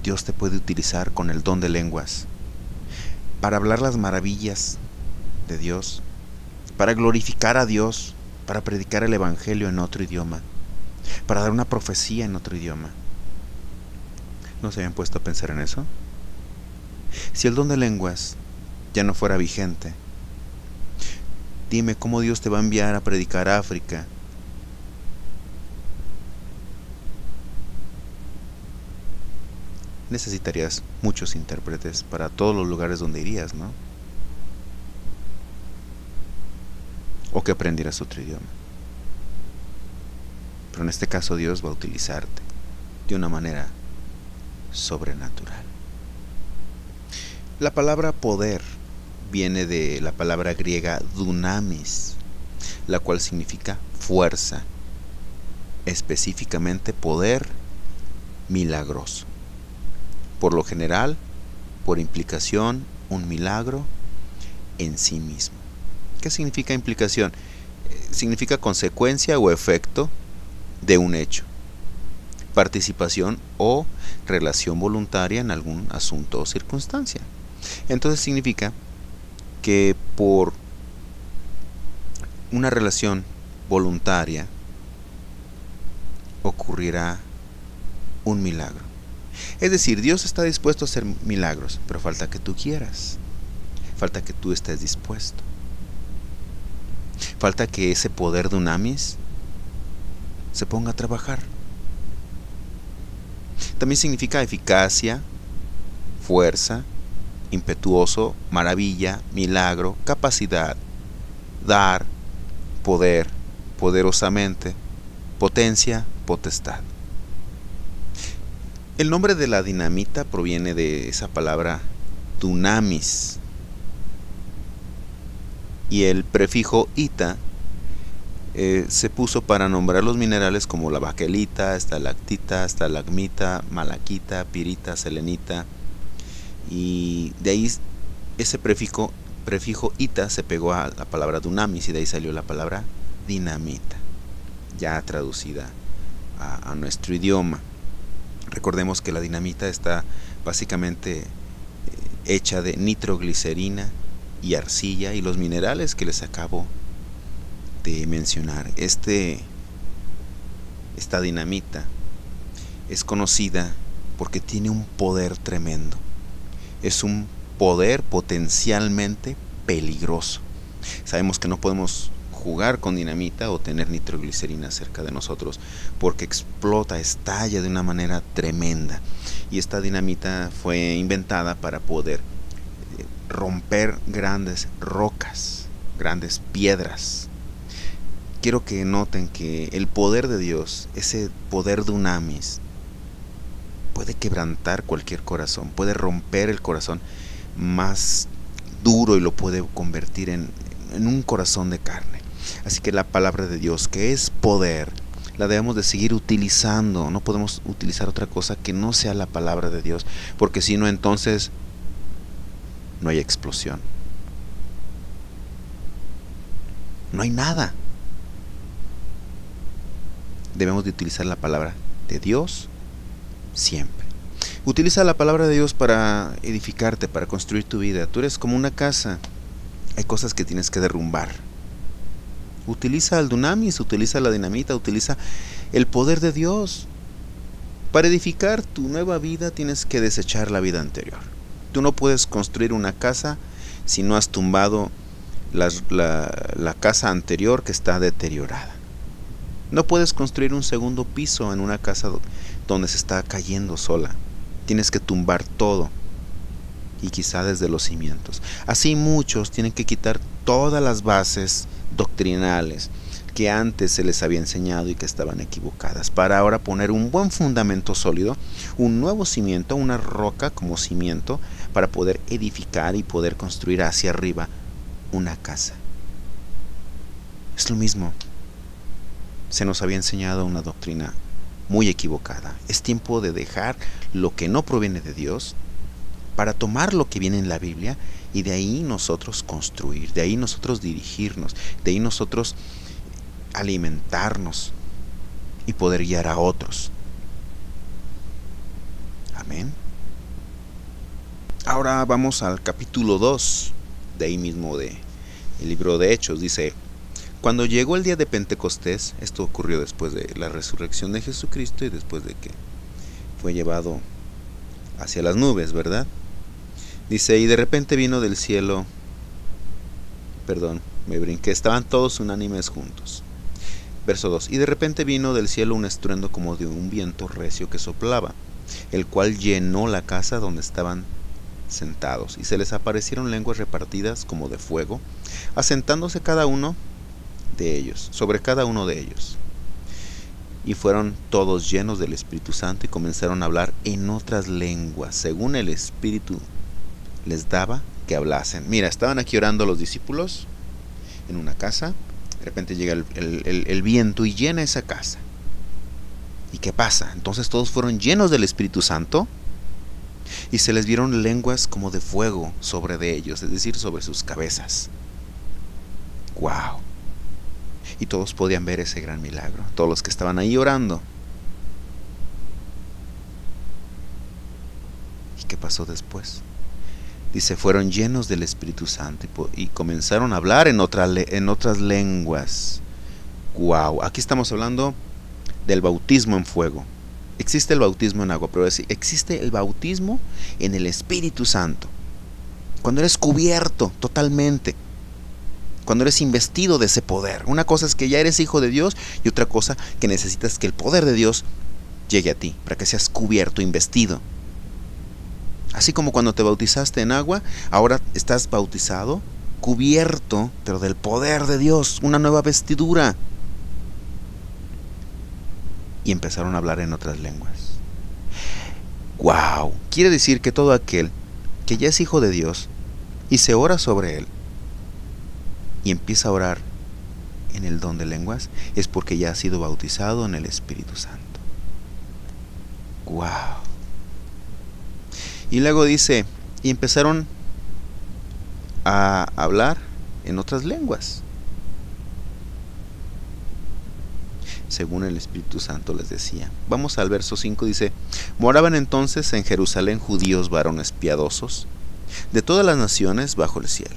Dios te puede utilizar con el don de lenguas para hablar las maravillas de Dios, para glorificar a Dios, para predicar el Evangelio en otro idioma, para dar una profecía en otro idioma. ¿No se habían puesto a pensar en eso? Si el don de lenguas ya no fuera vigente, dime cómo Dios te va a enviar a predicar a África. Necesitarías muchos intérpretes para todos los lugares donde irías, ¿no? O que aprendieras otro idioma. Pero en este caso Dios va a utilizarte de una manera sobrenatural. La palabra poder viene de la palabra griega dunamis, la cual significa fuerza, específicamente poder milagroso. Por lo general, por implicación, un milagro en sí mismo. ¿Qué significa implicación? Significa consecuencia o efecto de un hecho, participación o relación voluntaria en algún asunto o circunstancia. Entonces significa que por una relación voluntaria ocurrirá un milagro. Es decir, Dios está dispuesto a hacer milagros, pero falta que tú quieras, falta que tú estés dispuesto, falta que ese poder dunamis se ponga a trabajar. También significa eficacia, fuerza, impetuoso, maravilla, milagro, capacidad, dar, poder, poderosamente, potencia, potestad. El nombre de la dinamita proviene de esa palabra dunamis, y el prefijo ita se puso para nombrar los minerales como la baquelita, estalactita, estalagmita, malaquita, pirita, selenita, y de ahí ese prefijo ita se pegó a la palabra dunamis y de ahí salió la palabra dinamita, ya traducida a nuestro idioma. Recordemos que la dinamita está básicamente hecha de nitroglicerina y arcilla y los minerales que les acabo de mencionar. Esta dinamita es conocida porque tiene un poder tremendo. Es un poder potencialmente peligroso. Sabemos que no podemos jugar con dinamita o tener nitroglicerina cerca de nosotros porque explota, estalla de una manera tremenda. Y esta dinamita fue inventada para poder romper grandes rocas, grandes piedras. Quiero que noten que el poder de Dios, ese poder dunamis, puede quebrantar cualquier corazón, puede romper el corazón más duro y lo puede convertir en en un corazón de carne. Así que la palabra de Dios, que es poder, la debemos de seguir utilizando. No podemos utilizar otra cosa que no sea la palabra de Dios, porque si no, entonces no hay explosión. No hay nada. Debemos de utilizar la palabra de Dios siempre. Utiliza la palabra de Dios para edificarte, para construir tu vida. Tú eres como una casa. Hay cosas que tienes que derrumbar. Utiliza el dunamis, utiliza la dinamita, utiliza el poder de Dios. Para edificar tu nueva vida tienes que desechar la vida anterior. Tú no puedes construir una casa si no has tumbado la casa anterior que está deteriorada. No puedes construir un segundo piso en una casa donde se está cayendo sola. Tienes que tumbar todo, y quizá desde los cimientos. Así muchos tienen que quitar todas las bases doctrinales que antes se les había enseñado y que estaban equivocadas, para ahora poner un buen fundamento sólido, un nuevo cimiento, una roca como cimiento, para poder edificar y poder construir hacia arriba una casa. Es lo mismo. Se nos había enseñado una doctrina muy equivocada. Es tiempo de dejar lo que no proviene de Dios para tomar lo que viene en la Biblia, y de ahí nosotros construir, de ahí nosotros dirigirnos, de ahí nosotros alimentarnos y poder guiar a otros. Amén. Ahora vamos al capítulo 2 de ahí mismo de el libro de Hechos. Dice: cuando llegó el día de Pentecostés, esto ocurrió después de la resurrección de Jesucristo y después de que fue llevado hacia las nubes, ¿verdad? Dice: y de repente vino del cielo, me brinqué, estaban todos unánimes juntos. Verso 2: y de repente vino del cielo un estruendo como de un viento recio que soplaba, el cual llenó la casa donde estaban sentados, y se les aparecieron lenguas repartidas como de fuego, asentándose cada uno de ellos, sobre cada uno de ellos. Y fueron todos llenos del Espíritu Santo y comenzaron a hablar en otras lenguas, según el Espíritu les daba que hablasen. Mira, estaban aquí orando los discípulos en una casa. De repente llega el viento y llena esa casa. ¿Y qué pasa? Entonces todos fueron llenos del Espíritu Santo y se les vieron lenguas como de fuego sobre de ellos, es decir, sobre sus cabezas. ¡Wow! Y todos podían ver ese gran milagro, todos los que estaban ahí orando. ¿Y qué pasó después? Dice: fueron llenos del Espíritu Santo y comenzaron a hablar en otras lenguas. ¡Wow! Aquí estamos hablando del bautismo en fuego. Existe el bautismo en agua, pero existe el bautismo en el Espíritu Santo. Cuando eres cubierto totalmente, cuando eres investido de ese poder. Una cosa es que ya eres hijo de Dios, y otra cosa que necesitas que el poder de Dios llegue a ti, para que seas cubierto, investido. Así como cuando te bautizaste en agua, ahora estás bautizado, cubierto, pero del poder de Dios, una nueva vestidura. Y empezaron a hablar en otras lenguas. ¡Wow! Quiere decir que todo aquel que ya es hijo de Dios y se ora sobre él y empieza a orar en el don de lenguas, es porque ya ha sido bautizado en el Espíritu Santo. ¡Wow! Y luego dice: y empezaron a hablar en otras lenguas, según el Espíritu Santo les decía. Vamos al verso 5, dice: moraban entonces en Jerusalén judíos varones piadosos de todas las naciones bajo el cielo.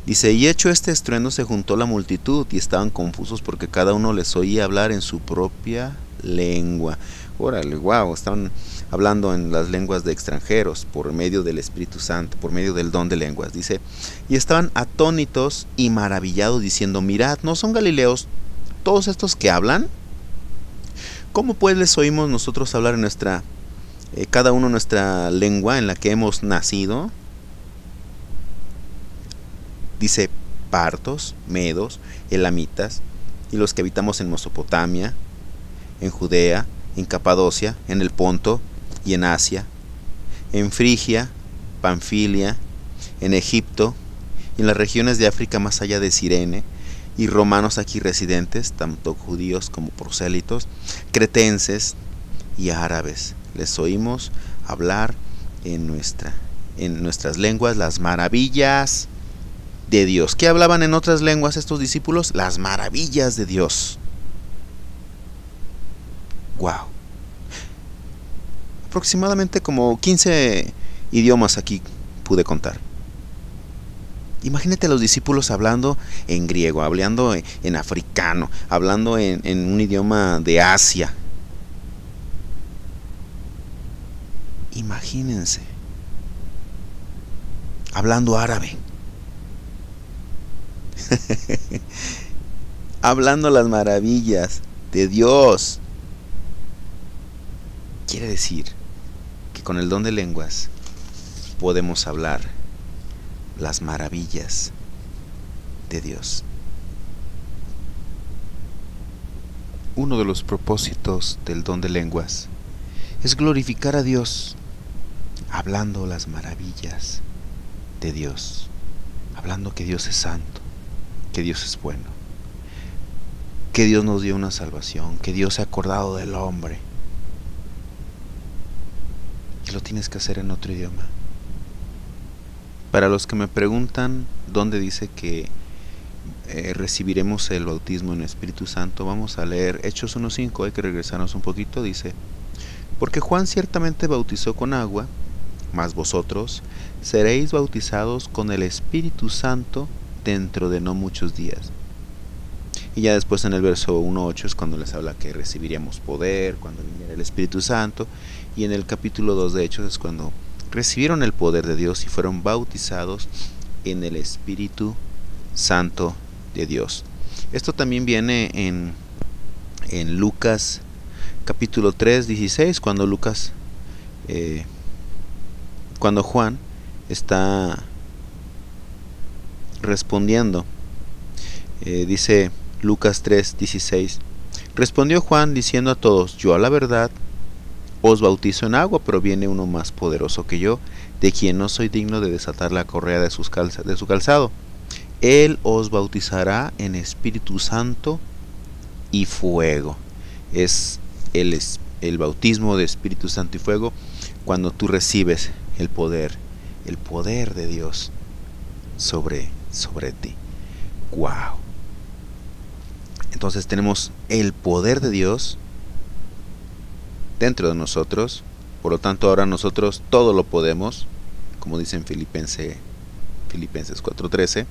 Dice: y hecho este estruendo se juntó la multitud y estaban confusos porque cada uno les oía hablar en su propia lengua. Órale, wow, estaban hablando en las lenguas de extranjeros por medio del Espíritu Santo, por medio del don de lenguas. Dice: y estaban atónitos y maravillados diciendo: mirad, ¿no son galileos todos estos que hablan? ¿Cómo pues les oímos nosotros hablar en cada uno nuestra lengua en la que hemos nacido? Dice: partos, medos, elamitas, y los que habitamos en Mesopotamia, en Judea, en Capadocia, en el Ponto y en Asia, en Frigia, Panfilia, en Egipto y en las regiones de África más allá de Cirene, y romanos aquí residentes, tanto judíos como prosélitos, cretenses y árabes. Les oímos hablar en nuestras lenguas las maravillas de Dios. ¿Qué hablaban en otras lenguas estos discípulos? Las maravillas de Dios. Wow. Aproximadamente como 15 idiomas aquí pude contar. Imagínate a los discípulos hablando en griego, hablando en africano, hablando en un idioma de Asia. Imagínense. Hablando árabe. Hablando las maravillas de Dios. Quiere decir que con el don de lenguas podemos hablar las maravillas de Dios. Uno de los propósitos del don de lenguas es glorificar a Dios, hablando las maravillas de Dios, hablando que Dios es santo, que Dios es bueno, que Dios nos dio una salvación, que Dios se ha acordado del hombre. Y lo tienes que hacer en otro idioma. Para los que me preguntan dónde dice que recibiremos el bautismo en el Espíritu Santo, vamos a leer Hechos 1:5, hay que regresarnos un poquito. Dice: porque Juan ciertamente bautizó con agua, mas vosotros seréis bautizados con el Espíritu Santo dentro de no muchos días. Y ya después en el verso 1:8 es cuando les habla que recibiríamos poder cuando viniera el Espíritu Santo, y en el capítulo 2 de Hechos es cuando recibieron el poder de Dios y fueron bautizados en el Espíritu Santo de Dios. Esto también viene en Lucas capítulo 3:16, cuando cuando Juan está respondiendo. Dice Lucas 3:16: respondió Juan diciendo a todos: yo a la verdad os bautizo en agua, pero viene uno más poderoso que yo, de quien no soy digno de desatar la correa de su calzado. Él os bautizará en Espíritu Santo y fuego. Es el bautismo de Espíritu Santo y fuego cuando tú recibes el poder de Dios sobre ti. Wow. Entonces tenemos el poder de Dios dentro de nosotros, por lo tanto ahora nosotros todo lo podemos, como dice en Filipenses 4:13,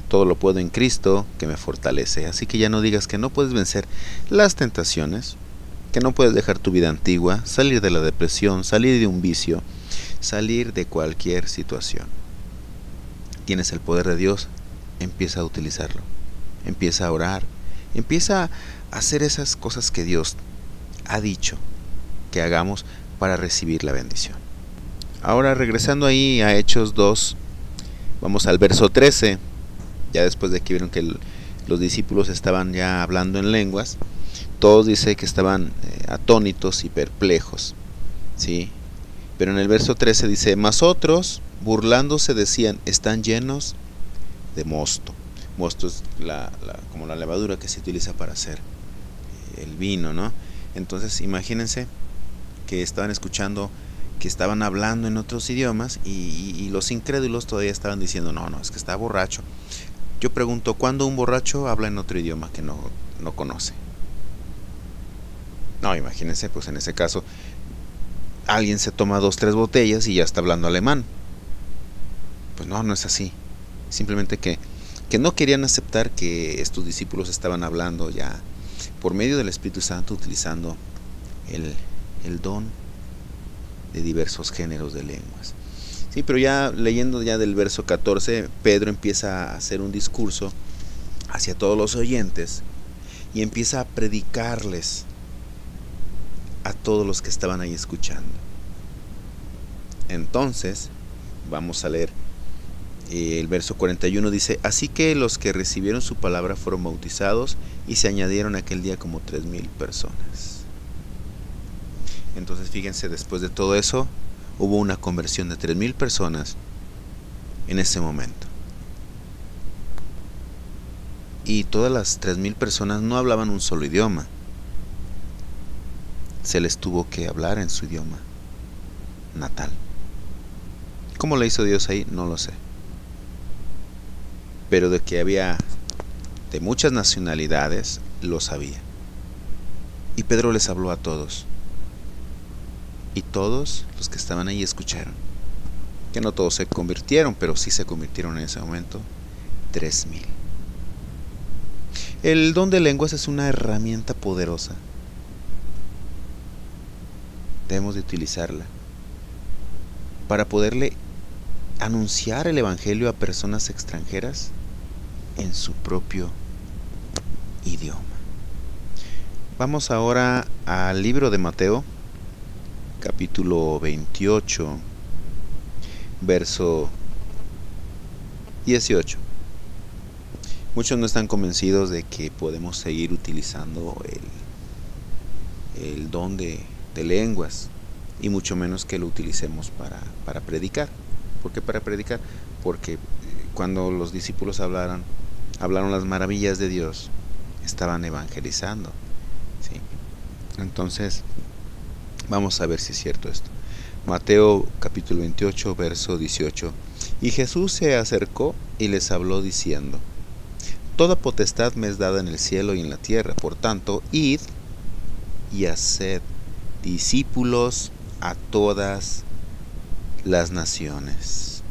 todo lo puedo en Cristo que me fortalece. Así que ya no digas que no puedes vencer las tentaciones, que no puedes dejar tu vida antigua, salir de la depresión, salir de un vicio, salir de cualquier situación. Tienes el poder de Dios, empieza a utilizarlo, empieza a orar, empieza a hacer esas cosas que Dios ha dicho que hagamos para recibir la bendición. Ahora regresando ahí a Hechos 2, vamos al verso 13, ya después de que vieron que los discípulos estaban ya hablando en lenguas, todos dice que estaban atónitos y perplejos, ¿sí? Pero en el verso 13 dice: mas otros, burlándose, decían: están llenos de mosto. Mosto es como la levadura que se utiliza para hacer el vino, ¿no? Entonces imagínense que estaban escuchando, que estaban hablando en otros idiomas, y los incrédulos todavía estaban diciendo: no, es que está borracho. Yo pregunto, ¿cuándo un borracho habla en otro idioma que no conoce? No, imagínense, pues en ese caso alguien se toma 2-3 botellas y ya está hablando alemán. Pues no es así. Simplemente que no querían aceptar que estos discípulos estaban hablando ya por medio del Espíritu Santo, utilizando el don de diversos géneros de lenguas. Sí, pero ya leyendo ya del verso 14, Pedro empieza a hacer un discurso hacia todos los oyentes y empieza a predicarles a todos los que estaban ahí escuchando. Entonces, vamos a leer el verso 41, dice: así que los que recibieron su palabra fueron bautizados, y se añadieron aquel día como 3,000 personas. Entonces fíjense, después de todo eso, hubo una conversión de 3,000 personas en ese momento. y todas las 3000 personas no hablaban un solo idioma. Se les tuvo que hablar en su idioma natal. ¿Cómo lo hizo Dios ahí? No lo sé. Pero de que había de muchas nacionalidades, lo sabía. Y Pedro les habló a todos. Y todos los que estaban ahí escucharon. Que no todos se convirtieron, pero sí se convirtieron en ese momento 3000. El don de lenguas es una herramienta poderosa. Debemos de utilizarla para poderle anunciar el evangelio a personas extranjeras en su propio idioma. Vamos ahora al libro de Mateo, capítulo 28, verso 18. Muchos no están convencidos de que podemos seguir utilizando el don de lenguas, y mucho menos que lo utilicemos para predicar. ¿Por qué para predicar? Porque cuando los discípulos hablaron las maravillas de Dios, estaban evangelizando, ¿sí? Entonces, vamos a ver si es cierto esto. Mateo capítulo 28, verso 18. Y Jesús se acercó y les habló diciendo: Toda potestad me es dada en el cielo y en la tierra. Por tanto, id y haced discípulos a todas las naciones,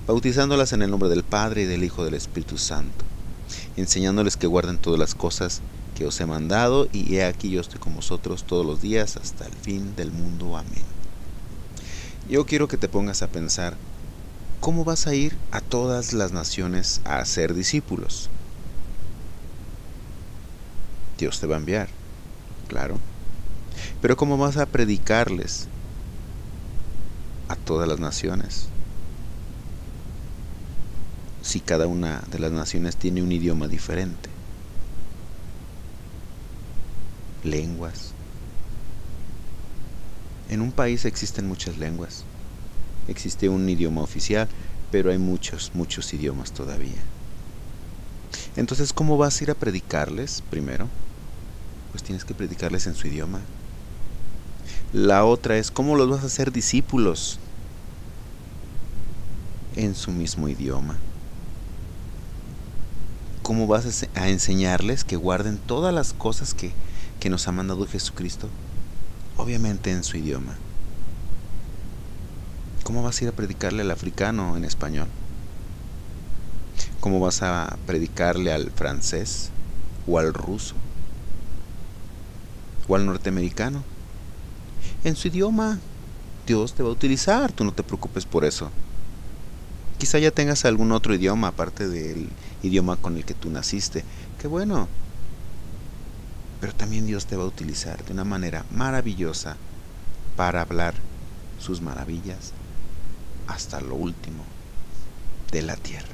bautizándolas en el nombre del Padre y del Hijo y del Espíritu Santo, enseñándoles que guarden todas las cosas que os he mandado, y he aquí yo estoy con vosotros todos los días hasta el fin del mundo. Amén. Yo quiero que te pongas a pensar, ¿cómo vas a ir a todas las naciones a hacer discípulos? Dios te va a enviar, claro. Pero ¿cómo vas a predicarles a todas las naciones? Si cada una de las naciones tiene un idioma diferente, lenguas. En un país existen muchas lenguas. Existe un idioma oficial, pero hay muchos idiomas todavía. Entonces, ¿cómo vas a ir a predicarles primero? Pues tienes que predicarles en su idioma. La otra es, ¿cómo los vas a hacer discípulos? En su mismo idioma. ¿Cómo vas a enseñarles que guarden todas las cosas que nos ha mandado Jesucristo? Obviamente en su idioma. ¿Cómo vas a ir a predicarle al africano en español? ¿Cómo vas a predicarle al francés o al ruso o al norteamericano? En su idioma. Dios te va a utilizar, tú no te preocupes por eso. Quizá ya tengas algún otro idioma aparte del idioma con el que tú naciste. Qué bueno. Pero también Dios te va a utilizar de una manera maravillosa para hablar sus maravillas hasta lo último de la tierra.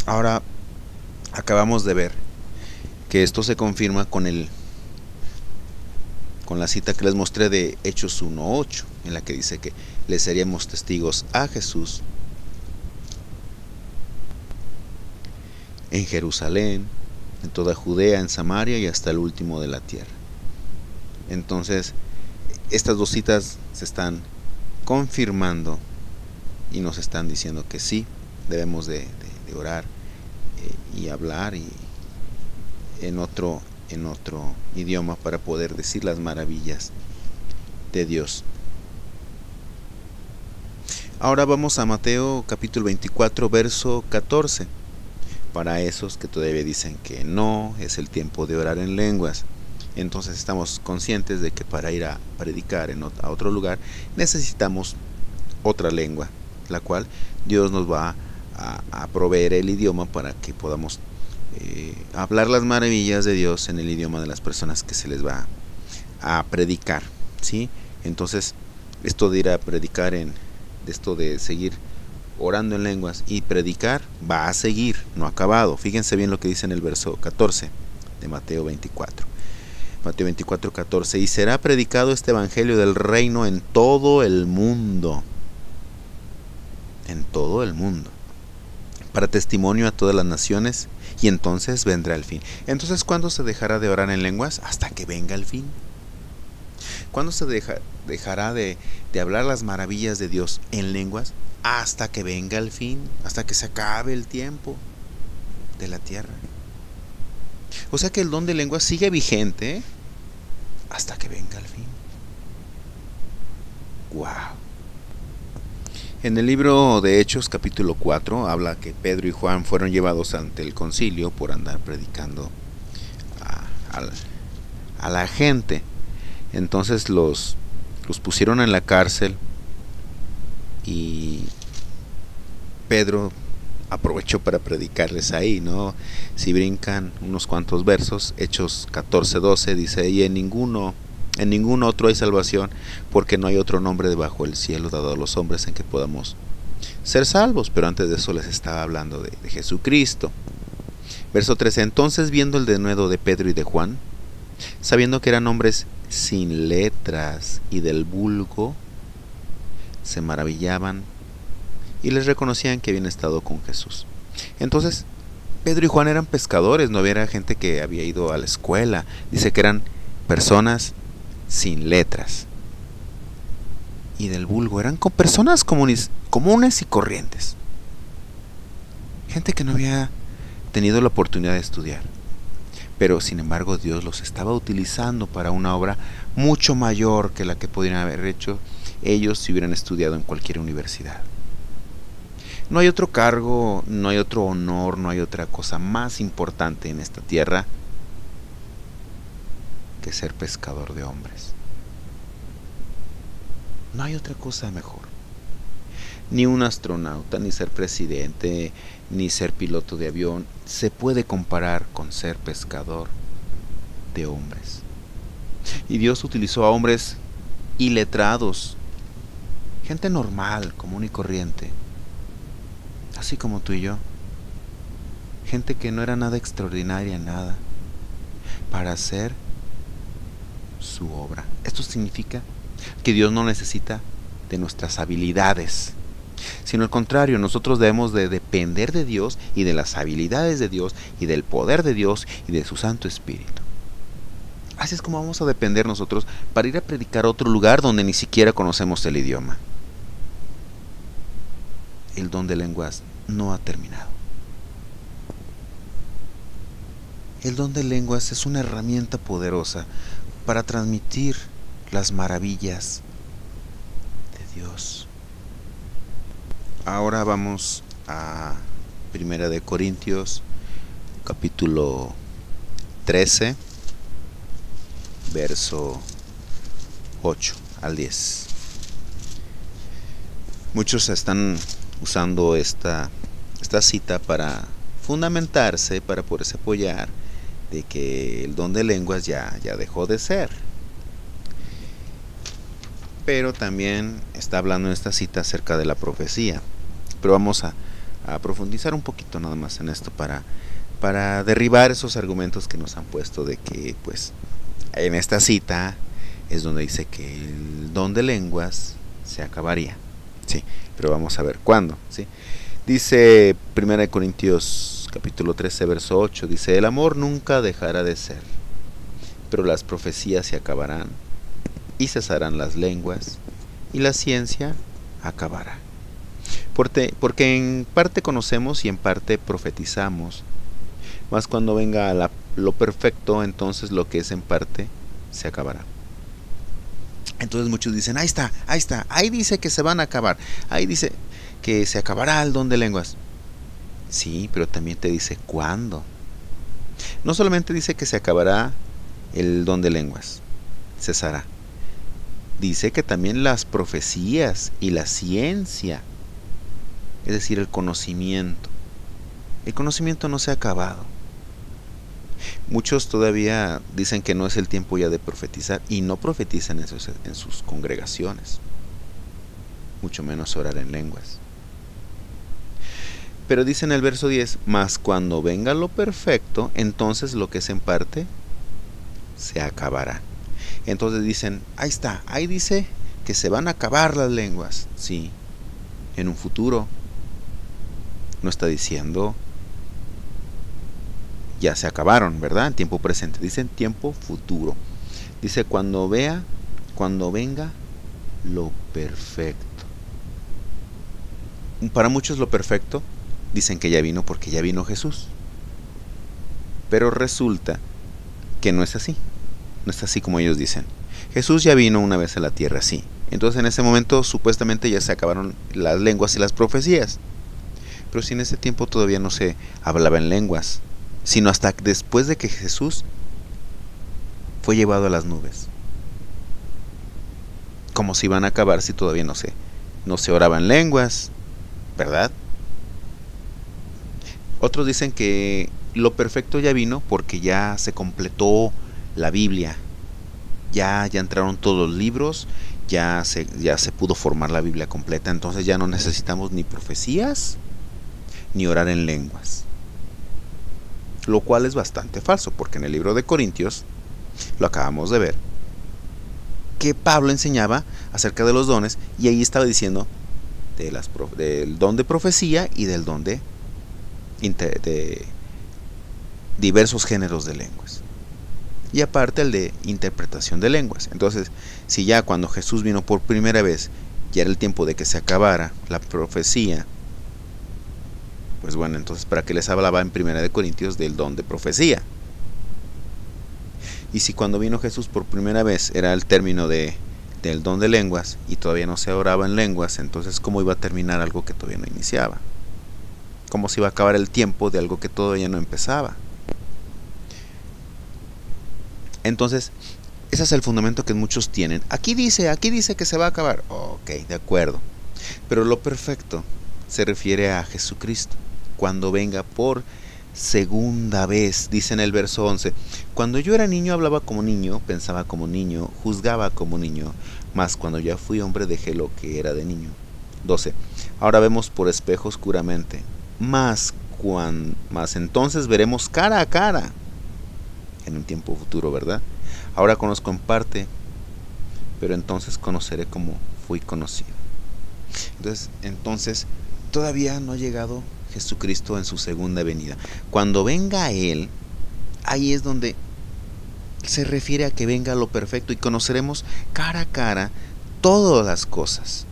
Ahora, acabamos de ver que esto se confirma con la cita que les mostré de Hechos 1:8, en la que dice que le seríamos testigos a Jesús en Jerusalén, en toda Judea, en Samaria y hasta el último de la tierra. Entonces, estas dos citas se están confirmando y nos están diciendo que sí, debemos de orar y hablar en otro idioma para poder decir las maravillas de Dios. Ahora vamos a Mateo capítulo 24, verso 14. Para esos que todavía dicen que no es el tiempo de orar en lenguas, entonces estamos conscientes de que para ir a predicar a otro lugar necesitamos otra lengua, la cual Dios nos va a proveer el idioma para que podamos hablar las maravillas de Dios en el idioma de las personas que se les va a predicar, ¿sí? Entonces, esto de ir a predicar esto de seguir orando en lenguas y predicar va a seguir, no ha acabado. Fíjense bien lo que dice en el verso 14 de Mateo 24. Mateo 24, 14. Y será predicado este evangelio del reino en todo el mundo. En todo el mundo. para testimonio a todas las naciones, y entonces vendrá el fin. Entonces, ¿cuándo se dejará de orar en lenguas? Hasta que venga el fin. ¿Cuándo se dejará de hablar las maravillas de Dios en lenguas? Hasta que venga el fin, hasta que se acabe el tiempo de la tierra. O sea que el don de lenguas sigue vigente hasta que venga el fin. ¡Wow! En el libro de Hechos, capítulo 4, habla que Pedro y Juan fueron llevados ante el concilio por andar predicando a la gente. Entonces los pusieron en la cárcel y Pedro aprovechó para predicarles ahí, ¿no? Si brincan unos cuantos versos, Hechos 14:12 dice: y en ningún otro hay salvación, porque no hay otro nombre debajo del cielo dado a los hombres en que podamos ser salvos. Pero antes de eso les estaba hablando de Jesucristo. Verso 13: entonces, viendo el denuedo de Pedro y de Juan, sabiendo que eran hombres sin letras y del vulgo, se maravillaban y les reconocían que habían estado con Jesús. Entonces, Pedro y Juan eran pescadores, no había gente que había ido a la escuela. Dice que eran personas sin letras y del vulgo, eran personas comunes y corrientes, gente que no había tenido la oportunidad de estudiar, pero sin embargo Dios los estaba utilizando para una obra mucho mayor que la que podrían haber hecho ellos si hubieran estudiado en cualquier universidad. No hay otro cargo, no hay otro honor, no hay otra cosa más importante en esta tierra que ser pescador de hombres. No hay otra cosa mejor. Ni un astronauta, ni ser presidente, ni ser piloto de avión se puede comparar con ser pescador de hombres. Y Dios utilizó a hombres iletrados, gente normal, común y corriente, así como tú y yo, gente que no era nada extraordinaria, nada, para hacer su obra. Esto significa que Dios no necesita de nuestras habilidades, sino al contrario, nosotros debemos de depender de Dios y de las habilidades de Dios y del poder de Dios y de su Santo Espíritu. Así es como vamos a depender nosotros para ir a predicar a otro lugar donde ni siquiera conocemos el idioma. El don de lenguas no ha terminado. El don de lenguas es una herramienta poderosa para transmitir las maravillas de Dios. Ahora vamos a 1 Corintios capítulo 13, verso 8 al 10. Muchos están usando esta cita para fundamentarse, para poderse apoyar de que el don de lenguas ya dejó de ser. Pero también está hablando en esta cita acerca de la profecía. Pero vamos a profundizar un poquito nada más en esto para derribar esos argumentos que nos han puesto de que pues en esta cita es donde dice que el don de lenguas se acabaría. Sí, pero vamos a ver cuándo, ¿sí? Dice 1 Corintios capítulo 13, verso 8, dice: el amor nunca dejará de ser, pero las profecías se acabarán, y cesarán las lenguas, y la ciencia acabará. Porque en parte conocemos y en parte profetizamos, mas cuando venga lo perfecto, entonces lo que es en parte se acabará. Entonces muchos dicen: ahí está, ahí dice que se van a acabar, ahí dice que se acabará el don de lenguas. Sí, pero también te dice cuándo. No solamente dice que se acabará el don de lenguas, cesará. Dice que también las profecías y la ciencia, es decir, el conocimiento no se ha acabado. Muchos todavía dicen que no es el tiempo ya de profetizar y no profetizan en sus congregaciones, mucho menos orar en lenguas. Pero dice en el verso 10: mas cuando venga lo perfecto, entonces lo que es en parte se acabará. Entonces dicen: ahí está, ahí dice que se van a acabar las lenguas. Sí, en un futuro. No está diciendo ya se acabaron, ¿verdad? En tiempo presente. Dice en tiempo futuro. Dice cuando venga lo perfecto. Para muchos lo perfecto dicen que ya vino porque ya vino Jesús. Pero resulta que no es así. No es así como ellos dicen. Jesús ya vino una vez a la tierra, sí. Entonces en ese momento supuestamente ya se acabaron las lenguas y las profecías. Pero si en ese tiempo todavía no se hablaba en lenguas, sino hasta después de que Jesús fue llevado a las nubes. ¿Cómo se iban a acabar si todavía no se oraba en lenguas? ¿Verdad? Otros dicen que lo perfecto ya vino porque ya se completó la Biblia. Ya entraron todos los libros, ya se pudo formar la Biblia completa, entonces ya no necesitamos ni profecías ni orar en lenguas. Lo cual es bastante falso, porque en el libro de Corintios, lo acabamos de ver, que Pablo enseñaba acerca de los dones, y ahí estaba diciendo del don de profecía y del don de diversos géneros de lenguas. Y aparte el de interpretación de lenguas. Entonces, si ya cuando Jesús vino por primera vez, ya era el tiempo de que se acabara la profecía, pues bueno, entonces ¿para qué les hablaba en 1 Corintios del don de profecía? Y si cuando vino Jesús por primera vez era el término del don de lenguas y todavía no se oraba en lenguas, entonces ¿cómo iba a terminar algo que todavía no iniciaba? ¿Cómo se iba a acabar el tiempo de algo que todavía no empezaba? Entonces, ese es el fundamento que muchos tienen. Aquí dice que se va a acabar. Ok, de acuerdo. Pero lo perfecto se refiere a Jesucristo, cuando venga por segunda vez. Dice en el verso 11, cuando yo era niño hablaba como niño, pensaba como niño, juzgaba como niño, mas cuando ya fui hombre dejé lo que era de niño. 12, ahora vemos por espejo oscuramente, mas entonces veremos cara a cara, en un tiempo futuro, ¿verdad? Ahora conozco en parte, pero entonces conoceré como fui conocido. Entonces todavía no ha llegado Jesucristo en su segunda venida. Cuando venga Él, ahí es donde se refiere a que venga lo perfecto y conoceremos cara a cara todas las cosas.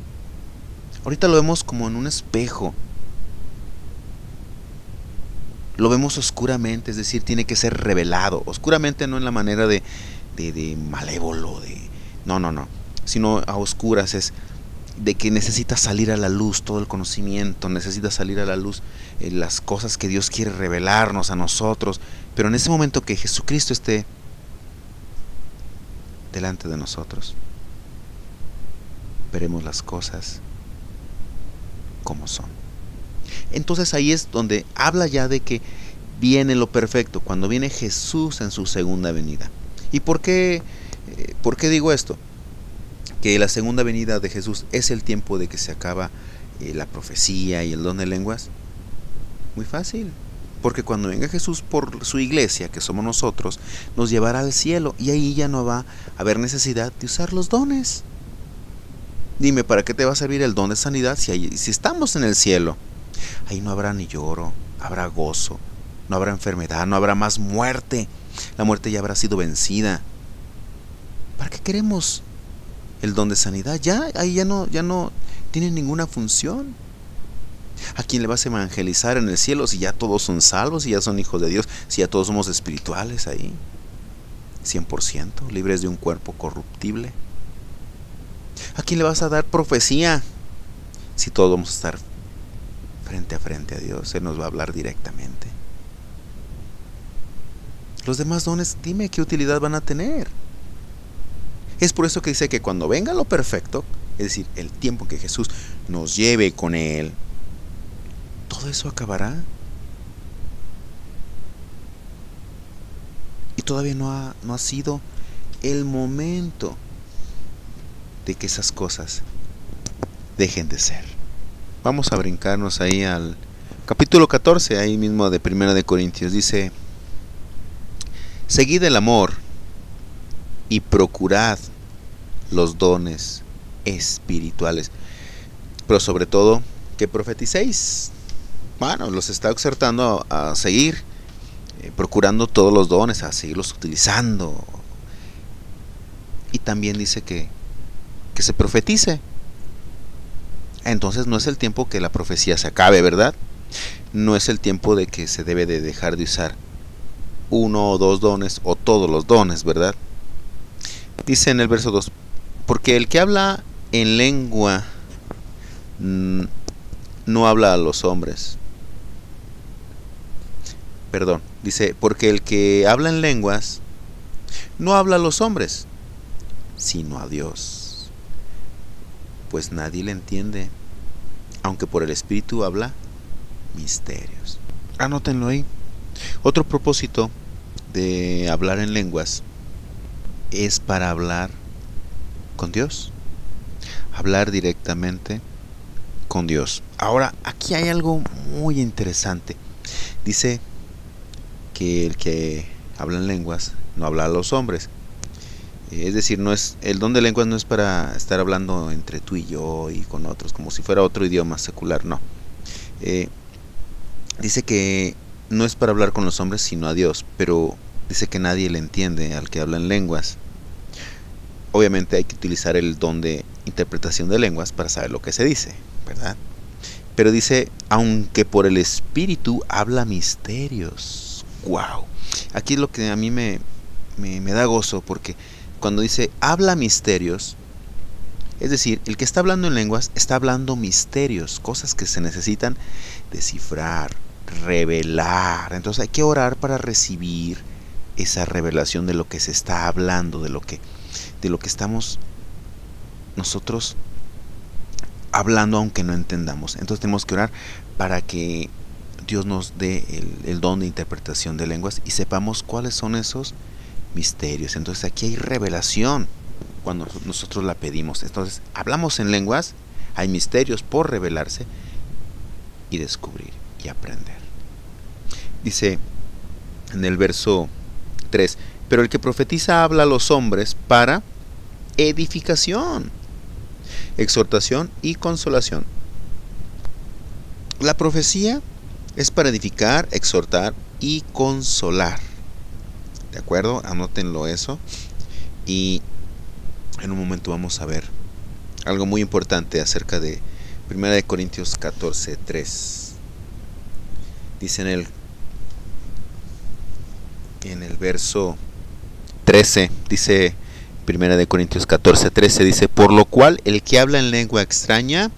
Ahorita lo vemos como en un espejo. Lo vemos oscuramente, es decir, tiene que ser revelado. Oscuramente no en la manera de malévolo, no, sino a oscuras es de que necesita salir a la luz todo el conocimiento, necesita salir a la luz las cosas que Dios quiere revelarnos a nosotros, pero en ese momento que Jesucristo esté delante de nosotros, veremos las cosas como son. Entonces ahí es donde habla ya de que viene lo perfecto, cuando viene Jesús en su segunda venida. ¿Y por qué digo esto? Que la segunda venida de Jesús es el tiempo de que se acaba la profecía y el don de lenguas. Muy fácil, porque cuando venga Jesús por su iglesia, que somos nosotros, nos llevará al cielo y ahí ya no va a haber necesidad de usar los dones. Dime, ¿para qué te va a servir el don de sanidad si estamos en el cielo? Ahí no habrá ni lloro, habrá gozo, no habrá enfermedad, no habrá más muerte. La muerte ya habrá sido vencida. ¿Para qué queremos el don de sanidad? Ahí ya no tiene ninguna función. ¿A quién le vas a evangelizar en el cielo si ya todos son salvos, si ya son hijos de Dios, si ya todos somos espirituales ahí? 100%, libres de un cuerpo corruptible. ¿A quién le vas a dar profecía si todos vamos a estar frente a frente a Dios? Él nos va a hablar directamente. Los demás dones, dime qué utilidad van a tener. Es por eso que dice que cuando venga lo perfecto, es decir, el tiempo que Jesús nos lleve con Él, todo eso acabará. Y todavía no ha sido el momento de que esas cosas dejen de ser. Vamos a brincarnos ahí al capítulo 14, ahí mismo de 1 Corintios. Dice: seguid el amor y procurad los dones espirituales, pero sobre todo que profeticéis. bueno, los está exhortando a seguir procurando todos los dones, a seguirlos utilizando. Y también dice que se profetice. Entonces no es el tiempo que la profecía se acabe, ¿verdad? No es el tiempo de que se debe de dejar de usar uno o dos dones o todos los dones, ¿verdad? Dice en el verso 2, porque el que habla en lengua no habla a los hombres. Perdón, dice, porque el que habla en lenguas no habla a los hombres, sino a Dios, pues nadie le entiende, aunque por el Espíritu habla misterios. Anótenlo ahí. Otro propósito de hablar en lenguas es para hablar con Dios, hablar directamente con Dios. Ahora, aquí hay algo muy interesante. Dice que el que habla en lenguas no habla a los hombres. Es decir, no es, el don de lenguas no es para estar hablando entre tú y yo y con otros, como si fuera otro idioma secular, no. Dice que no es para hablar con los hombres, sino a Dios, pero dice que nadie le entiende al que habla en lenguas. Obviamente hay que utilizar el don de interpretación de lenguas para saber lo que se dice, ¿verdad? Pero dice, aunque por el Espíritu habla misterios. ¡Wow! Aquí es lo que a mí me da gozo, porque cuando dice habla misterios, es decir, el que está hablando en lenguas está hablando misterios, cosas que se necesitan descifrar, revelar. Entonces hay que orar para recibir esa revelación de lo que se está hablando, de lo que estamos nosotros hablando aunque no entendamos. Entonces tenemos que orar para que Dios nos dé el don de interpretación de lenguas y sepamos cuáles son esos misterios. Entonces aquí hay revelación cuando nosotros la pedimos. Entonces hablamos en lenguas, hay misterios por revelarse y descubrir y aprender. Dice en el verso 3, pero el que profetiza habla a los hombres para edificación, exhortación y consolación. La profecía es para edificar, exhortar y consolar. ¿De acuerdo? Anótenlo eso. Y en un momento vamos a ver algo muy importante acerca de 1 Corintios 14:3. Dice en el verso 13, dice 1 Corintios 14:13, dice, por lo cual el que habla en lengua extraña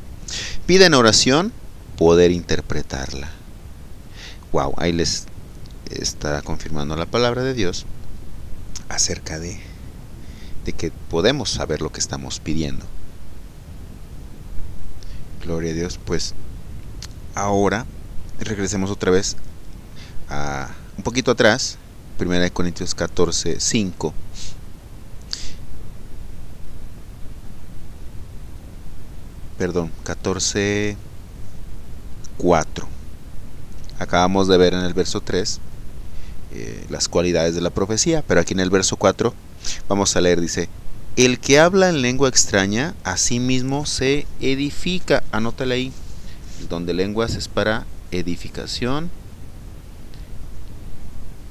pide en oración poder interpretarla. Wow, ahí les está confirmando la palabra de Dios acerca de que podemos saber lo que estamos pidiendo. Gloria a Dios. Pues ahora regresemos otra vez a un poquito atrás, 1 Corintios 14:5. Perdón, 14:4. Acabamos de ver en el verso 3 las cualidades de la profecía, pero aquí en el verso 4 vamos a leer, dice, el que habla en lengua extraña a sí mismo se edifica. Anótale ahí, el don de lenguas es para edificación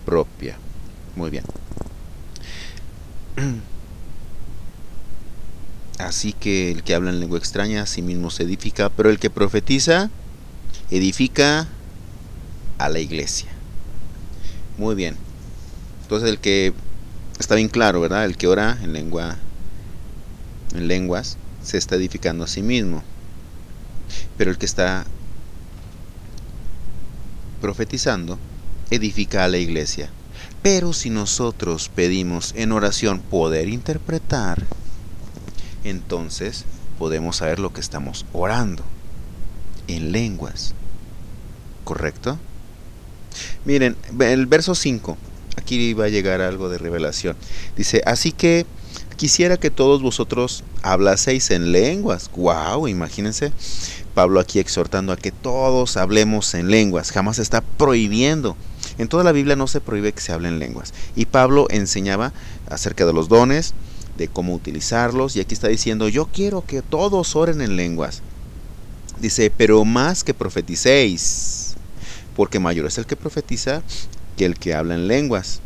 propia. Muy bien. Así que el que habla en lengua extraña a sí mismo se edifica, pero el que profetiza edifica a la iglesia. Muy bien. Entonces el que está bien claro, ¿verdad? El que ora en lenguas se está edificando a sí mismo. Pero el que está profetizando edifica a la iglesia. Pero si nosotros pedimos en oración poder interpretar, entonces podemos saber lo que estamos orando en lenguas. ¿Correcto? Miren, el verso 5, aquí va a llegar algo de revelación. Dice, así que quisiera que todos vosotros hablaseis en lenguas. Wow, imagínense, Pablo aquí exhortando a que todos hablemos en lenguas. Jamás está prohibiendo. En toda la Biblia no se prohíbe que se hable en lenguas. Y Pablo enseñaba acerca de los dones, de cómo utilizarlos. Y aquí está diciendo, yo quiero que todos oren en lenguas. Dice, pero más que profeticéis. porque mayor es el que profetiza que el que habla en lenguas.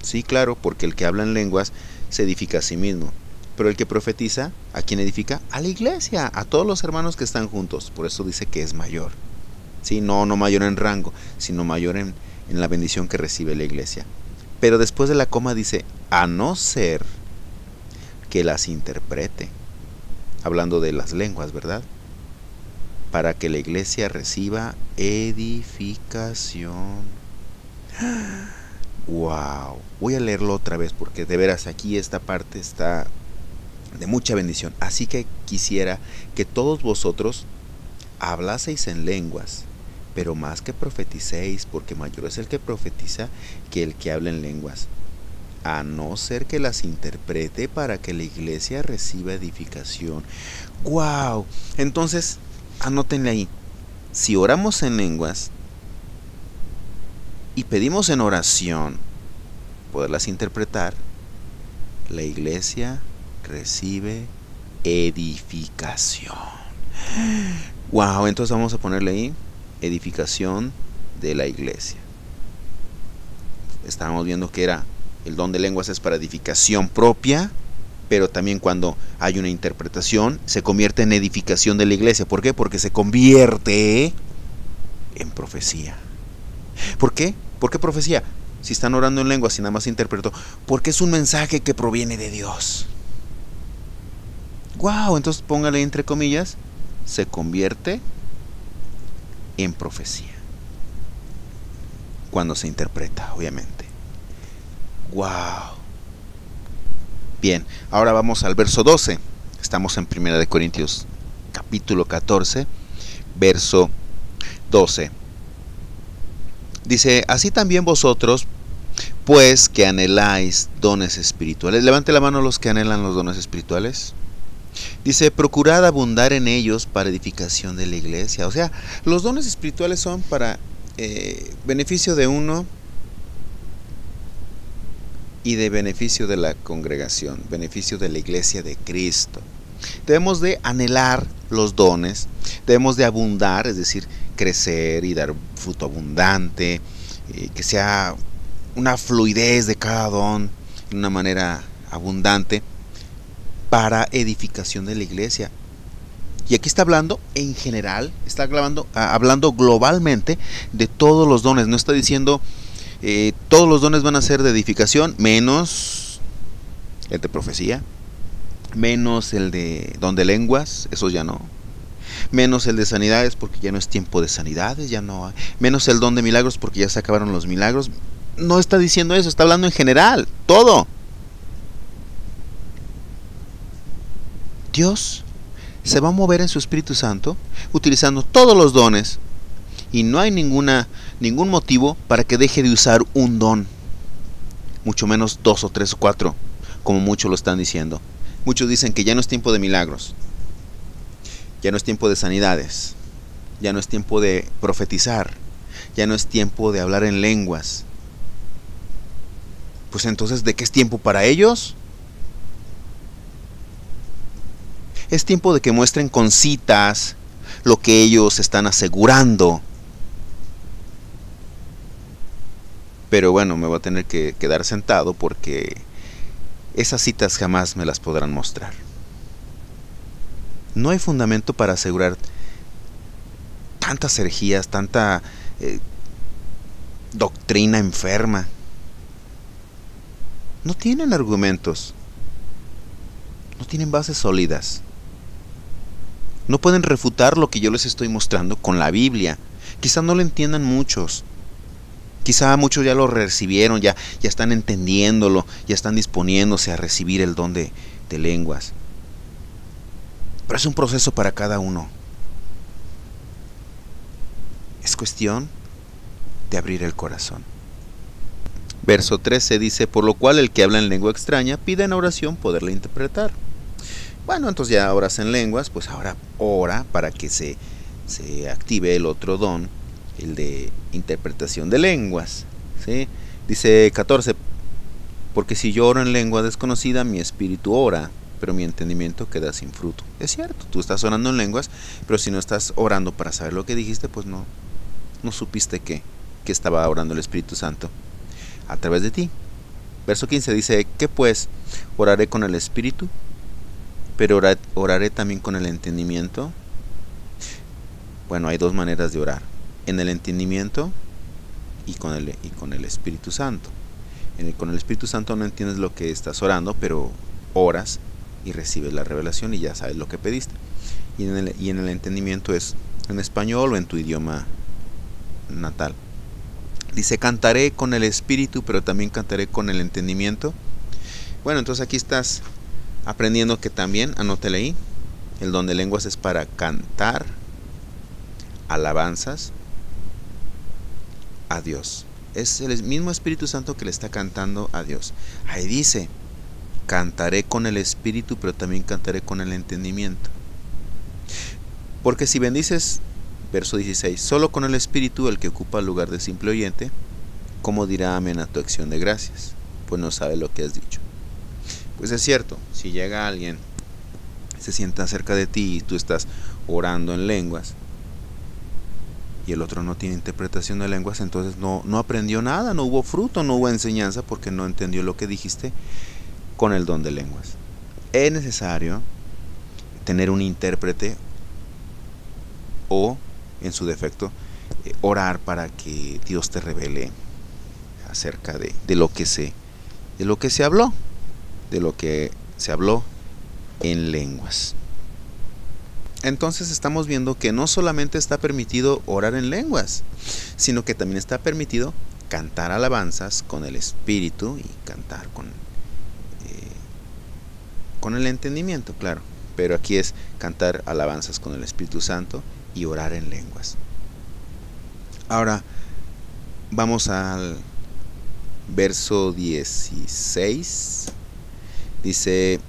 Sí, claro, porque el que habla en lenguas se edifica a sí mismo. Pero el que profetiza, ¿a quién edifica? A la iglesia, a todos los hermanos que están juntos. Por eso dice que es mayor. Sí, no mayor en rango, sino mayor en la bendición que recibe la iglesia. Pero después de la coma dice, a no ser que las interprete. Hablando de las lenguas, ¿verdad? Para que la iglesia reciba edificación. Wow. Voy a leerlo otra vez porque de veras aquí esta parte está de mucha bendición. Así que quisiera que todos vosotros hablaseis en lenguas, pero más que profeticéis, porque mayor es el que profetiza que el que habla en lenguas, a no ser que las interprete para que la iglesia reciba edificación. ¡Wow! Entonces, anótenle ahí. Si oramos en lenguas y pedimos en oración poderlas interpretar, la iglesia recibe edificación. ¡Wow! Entonces vamos a ponerle ahí edificación de la iglesia. Estábamos viendo que era el don de lenguas es para edificación propia, pero también cuando hay una interpretación se convierte en edificación de la iglesia. ¿Por qué? Porque se convierte en profecía. ¿Por qué? ¿Por qué profecía? Si están orando en lenguas y nada más interpreto, porque es un mensaje que proviene de Dios. ¡Wow! Entonces póngale entre comillas, se convierte en profecía. Cuando se interpreta, obviamente. ¡Wow! Bien, ahora vamos al verso 12. Estamos en 1 Corintios capítulo 14, verso 12. Dice, así también vosotros, pues que anheláis dones espirituales. Levante la mano los que anhelan los dones espirituales. Dice, procurad abundar en ellos para edificación de la iglesia. O sea, los dones espirituales son para beneficio de uno y de beneficio de la congregación, beneficio de la iglesia de Cristo. Debemos de anhelar los dones, debemos de abundar, es decir, crecer y dar fruto abundante, que sea una fluidez de cada don de una manera abundante para edificación de la iglesia. Y aquí está hablando en general, está hablando globalmente de todos los dones. No está diciendo todos los dones van a ser de edificación, menos el de profecía, menos el de don de lenguas, eso ya no, menos el de sanidades porque ya no es tiempo de sanidades, ya no hay, menos el don de milagros porque ya se acabaron los milagros. No está diciendo eso, está hablando en general, todo. Dios se va a mover en su Espíritu Santo utilizando todos los dones y no hay ningún motivo para que deje de usar un don, mucho menos 2 o 3 o 4, como muchos lo están diciendo. Muchos dicen que ya no es tiempo de milagros, ya no es tiempo de sanidades, ya no es tiempo de profetizar, ya no es tiempo de hablar en lenguas. Pues entonces, ¿de qué es tiempo para ellos? Es tiempo de que muestren con citas lo que ellos están asegurando. Pero bueno, me voy a tener que quedar sentado porque esas citas jamás me las podrán mostrar. No hay fundamento para asegurar tantas herejías, tanta doctrina enferma. No tienen argumentos. No tienen bases sólidas. No pueden refutar lo que yo les estoy mostrando con la Biblia. Quizá no lo entiendan muchos. Quizá muchos ya lo recibieron, ya están entendiéndolo, ya están disponiéndose a recibir el don de lenguas. Pero es un proceso para cada uno. Es cuestión de abrir el corazón. Verso 13 dice, por lo cual el que habla en lengua extraña pide en oración poderla interpretar. Bueno, entonces ya oras en lenguas, pues ahora ora para que se active el otro don, el de interpretación de lenguas, ¿sí? Dice 14, porque si yo oro en lengua desconocida, mi espíritu ora, pero mi entendimiento queda sin fruto. Es cierto, tú estás orando en lenguas, pero si no estás orando para saber lo que dijiste, pues no no supiste que estaba orando el Espíritu Santo a través de ti. Verso 15 dice, ¿qué pues? Oraré con el Espíritu, pero oraré también con el entendimiento. Bueno, hay dos maneras de orar, en el entendimiento y con el Espíritu Santo. Con el Espíritu Santo no entiendes lo que estás orando, pero oras y recibes la revelación y ya sabes lo que pediste. Y en el entendimiento es en español o en tu idioma natal. Dice, cantaré con el Espíritu, pero también cantaré con el entendimiento. Bueno, entonces aquí estás aprendiendo que también, anótale ahí, el don de lenguas es para cantar alabanzas a Dios. Es el mismo Espíritu Santo que le está cantando a Dios. Ahí dice, cantaré con el Espíritu, pero también cantaré con el entendimiento. Porque si bendices, verso 16, solo con el Espíritu, el que ocupa el lugar de simple oyente, ¿cómo dirá amén a tu acción de gracias? Pues no sabe lo que has dicho. Pues es cierto, si llega alguien, se sienta cerca de ti y tú estás orando en lenguas, y el otro no tiene interpretación de lenguas, entonces no aprendió nada, no hubo fruto, no hubo enseñanza, porque no entendió lo que dijiste con el don de lenguas. Es necesario tener un intérprete o, en su defecto, orar para que Dios te revele acerca de lo que se habló, de lo que se habló en lenguas. Entonces estamos viendo que no solamente está permitido orar en lenguas, sino que también está permitido cantar alabanzas con el Espíritu y cantar con el entendimiento, claro. Pero aquí es cantar alabanzas con el Espíritu Santo y orar en lenguas. Ahora vamos al verso 16. Dice,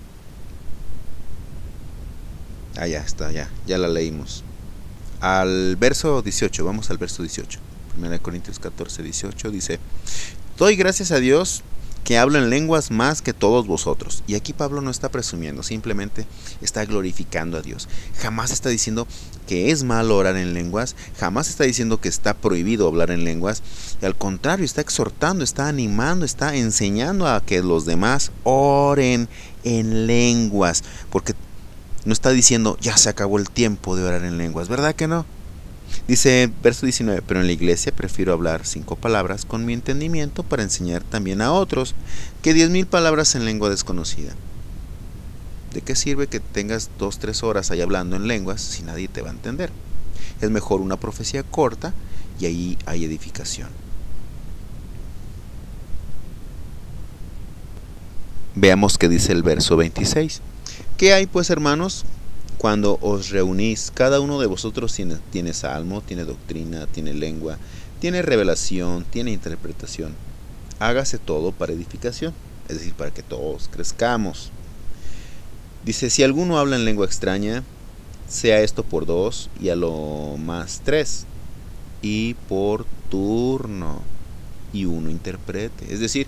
ya está, ya la leímos. Al verso 18, vamos al verso 18. 1 Corintios 14, 18 dice, doy gracias a Dios que hablo en lenguas más que todos vosotros. Y aquí Pablo no está presumiendo, simplemente está glorificando a Dios. Jamás está diciendo que es malo orar en lenguas, jamás está diciendo que está prohibido hablar en lenguas, y al contrario, está exhortando, está animando, está enseñando a que los demás oren en lenguas, porque no está diciendo ya se acabó el tiempo de orar en lenguas, ¿verdad que no? Dice verso 19, pero en la iglesia prefiero hablar 5 palabras con mi entendimiento para enseñar también a otros que 10,000 palabras en lengua desconocida. ¿De qué sirve que tengas 2-3 horas ahí hablando en lenguas si nadie te va a entender? Es mejor una profecía corta y ahí hay edificación. Veamos qué dice el verso 26. ¿Qué hay pues, hermanos? Cuando os reunís, cada uno de vosotros tiene salmo, tiene doctrina, tiene lengua, tiene revelación, tiene interpretación. Hágase todo para edificación, es decir, para que todos crezcamos. Dice, si alguno habla en lengua extraña, sea esto por 2 y a lo más 3, y por turno, y uno interprete. Es decir,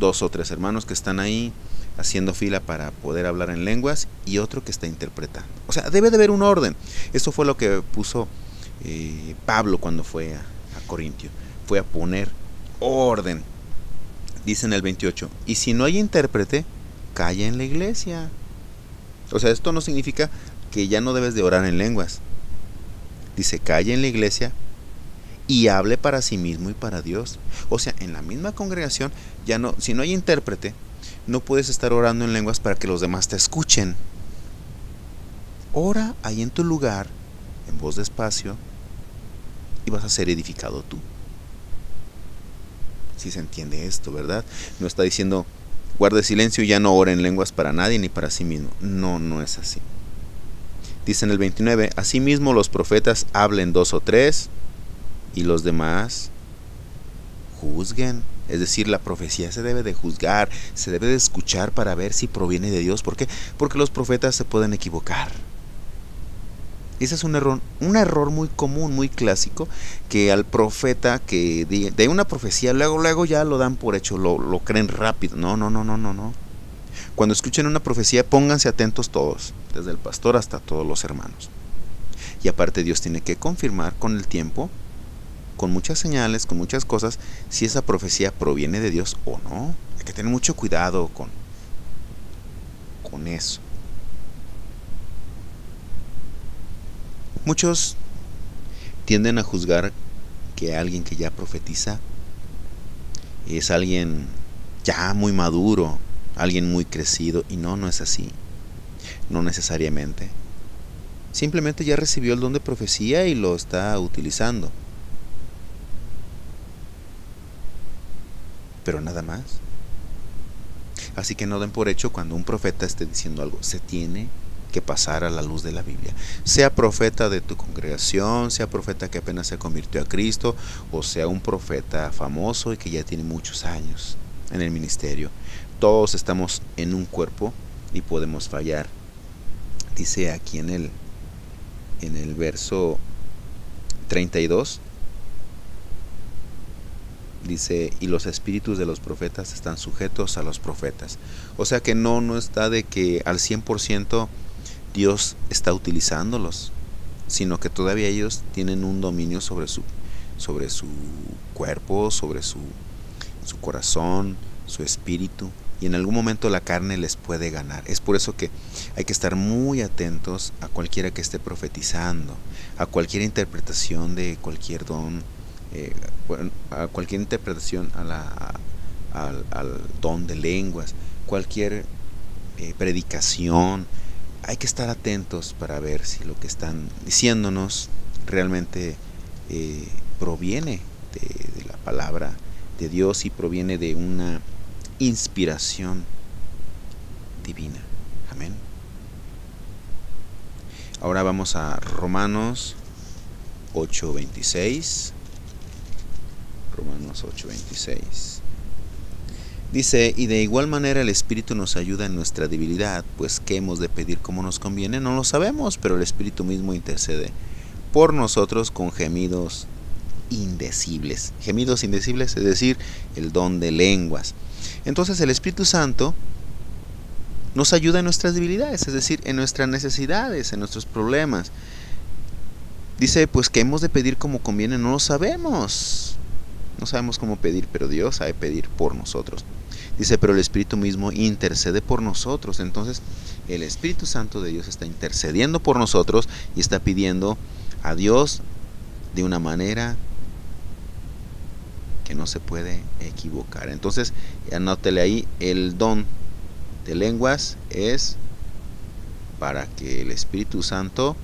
2 o 3 hermanos que están ahí haciendo fila para poder hablar en lenguas y otro que está interpretando. O sea, debe de haber un orden. Esto fue lo que puso Pablo cuando fue a Corintio. Fue a poner orden. Dice en el 28, y si no hay intérprete, calla en la iglesia. O sea, esto no significa que ya no debes de orar en lenguas. Dice, calla en la iglesia y hable para sí mismo y para Dios. O sea, en la misma congregación, ya no, si no hay intérprete, no puedes estar orando en lenguas para que los demás te escuchen. Ora ahí en tu lugar, en voz despacio, y vas a ser edificado tú. Si se entiende esto, ¿verdad? No está diciendo, guarde silencio y ya no ore en lenguas para nadie ni para sí mismo. No, no es así. Dice en el 29, asimismo los profetas hablen 2 o 3 y los demás juzguen. Es decir, la profecía se debe de juzgar, se debe de escuchar para ver si proviene de Dios. ¿Por qué? Porque los profetas se pueden equivocar. Ese es un error muy común, muy clásico, que al profeta que de una profecía luego ya lo dan por hecho, lo creen rápido. No. Cuando escuchen una profecía, pónganse atentos todos, desde el pastor hasta todos los hermanos. Y aparte Dios tiene que confirmar con el tiempo con muchas señales, con muchas cosas, si esa profecía proviene de Dios o no. Hay que tener mucho cuidado con eso. Muchos tienden a juzgar que alguien que ya profetiza es alguien ya muy maduro, alguien muy crecido, y no es así. No necesariamente. Simplemente ya recibió el don de profecía y lo está utilizando. Pero nada más. Así que no den por hecho cuando un profeta esté diciendo algo. Se tiene que pasar a la luz de la Biblia. Sea profeta de tu congregación, sea profeta que apenas se convirtió a Cristo, o sea un profeta famoso y que ya tiene muchos años en el ministerio. Todos estamos en un cuerpo y podemos fallar. Dice aquí en el verso 32, dice, y los espíritus de los profetas están sujetos a los profetas. O sea que no está de que al 100% Dios está utilizándolos, sino que todavía ellos tienen un dominio sobre su cuerpo, sobre su corazón, su espíritu, y en algún momento la carne les puede ganar. Es por eso que hay que estar muy atentos a cualquiera que esté profetizando, a cualquier interpretación de cualquier don, a cualquier interpretación al don de lenguas, cualquier predicación. Hay que estar atentos para ver si lo que están diciéndonos realmente proviene de la palabra de Dios y proviene de una inspiración divina. Amén. Ahora vamos a Romanos 8:26. Romanos 8:26. Dice, y de igual manera el Espíritu nos ayuda en nuestra debilidad, pues ¿qué hemos de pedir como nos conviene? No lo sabemos, pero el Espíritu mismo intercede por nosotros con gemidos indecibles. Gemidos indecibles, es decir, el don de lenguas. Entonces el Espíritu Santo nos ayuda en nuestras debilidades, es decir, en nuestras necesidades, en nuestros problemas. Dice, pues ¿qué hemos de pedir como conviene? No lo sabemos. No sabemos cómo pedir, pero Dios sabe pedir por nosotros. Dice, pero el Espíritu mismo intercede por nosotros. Entonces, el Espíritu Santo de Dios está intercediendo por nosotros y está pidiendo a Dios de una manera que no se puede equivocar. Entonces, anótele ahí, el don de lenguas es para que el Espíritu Santo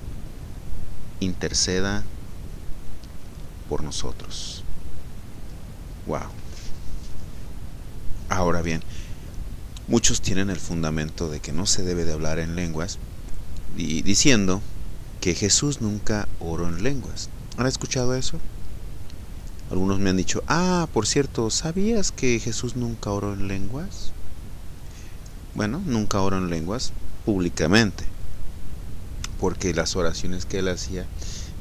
interceda por nosotros. Wow. Ahora bien, muchos tienen el fundamento de que no se debe de hablar en lenguas y diciendo que Jesús nunca oró en lenguas. ¿Han escuchado eso? Algunos me han dicho, por cierto, ¿sabías que Jesús nunca oró en lenguas? Bueno, nunca oró en lenguas públicamente, porque las oraciones que él hacía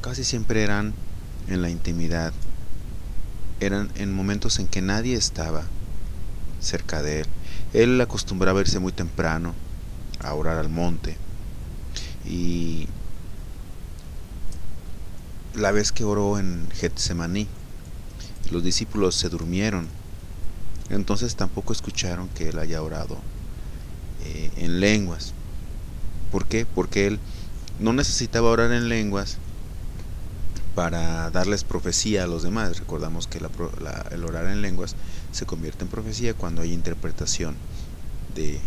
casi siempre eran en la intimidad, eran en momentos en que nadie estaba cerca de él. Él acostumbraba irse muy temprano a orar al monte, y la vez que oró en Getsemaní, los discípulos se durmieron, entonces tampoco escucharon que él haya orado en lenguas. ¿Por qué? Porque él no necesitaba orar en lenguas para darles profecía a los demás. Recordamos que el orar en lenguas se convierte en profecía cuando hay interpretación del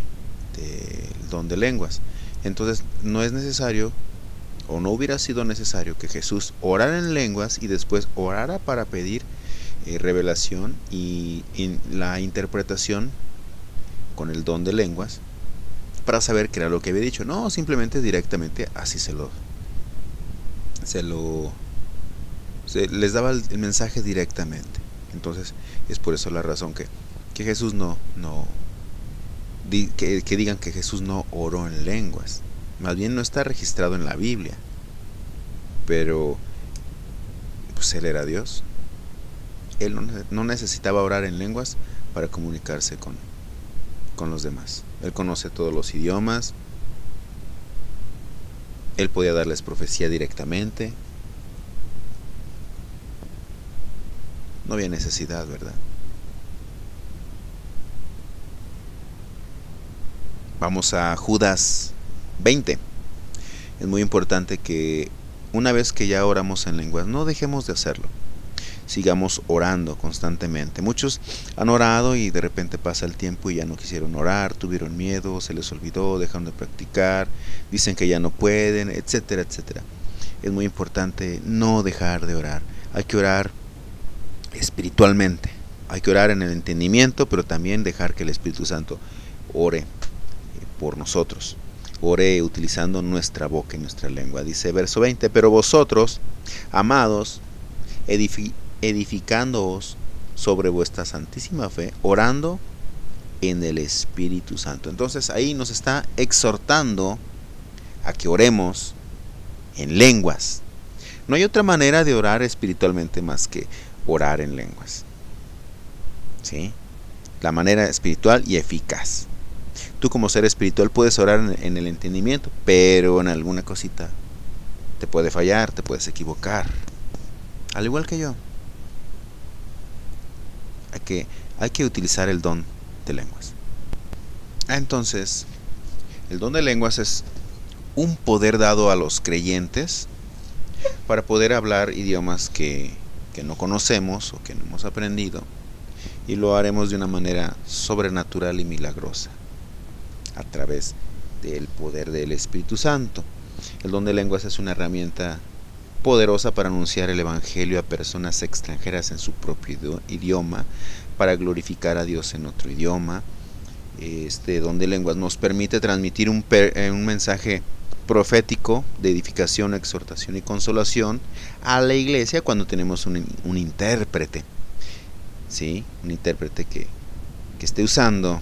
don de lenguas. Entonces no es necesario, o no hubiera sido necesario, que Jesús orara en lenguas y después orara para pedir revelación y la interpretación con el don de lenguas para saber qué era lo que había dicho. No, simplemente directamente así les daba el mensaje directamente. Entonces es por eso la razón que Jesús que digan que Jesús no oró en lenguas. Más bien no está registrado en la Biblia, pero pues él era Dios. Él no necesitaba orar en lenguas para comunicarse con los demás. Él conoce todos los idiomas. Él podía darles profecía directamente. No había necesidad, ¿verdad? Vamos a Judas 20. Es muy importante que una vez que ya oramos en lenguas, no dejemos de hacerlo. Sigamos orando constantemente. Muchos han orado y de repente pasa el tiempo y ya no quisieron orar, tuvieron miedo, se les olvidó, dejaron de practicar, dicen que ya no pueden, etcétera, etcétera. Es muy importante no dejar de orar. Hay que orar espiritualmente. Hay que orar en el entendimiento, pero también dejar que el Espíritu Santo ore por nosotros. Ore utilizando nuestra boca y nuestra lengua. Dice verso 20, pero vosotros, amados, edificándoos sobre vuestra santísima fe, orando en el Espíritu Santo. Entonces ahí nos está exhortando a que oremos en lenguas. No hay otra manera de orar espiritualmente más que orar en lenguas. ¿Sí? La manera espiritual y eficaz. Tú como ser espiritual puedes orar en el entendimiento, pero en alguna cosita te puede fallar, te puedes equivocar. Al igual que yo. Hay que utilizar el don de lenguas. Entonces, el don de lenguas es un poder dado a los creyentes para poder hablar idiomas que no conocemos o que no hemos aprendido, y lo haremos de una manera sobrenatural y milagrosa a través del poder del Espíritu Santo. El don de lenguas es una herramienta poderosa para anunciar el Evangelio a personas extranjeras en su propio idioma, para glorificar a Dios en otro idioma. Este don de lenguas nos permite transmitir un mensaje profético de edificación, exhortación y consolación a la iglesia cuando tenemos un intérprete, ¿sí? Un intérprete que esté usando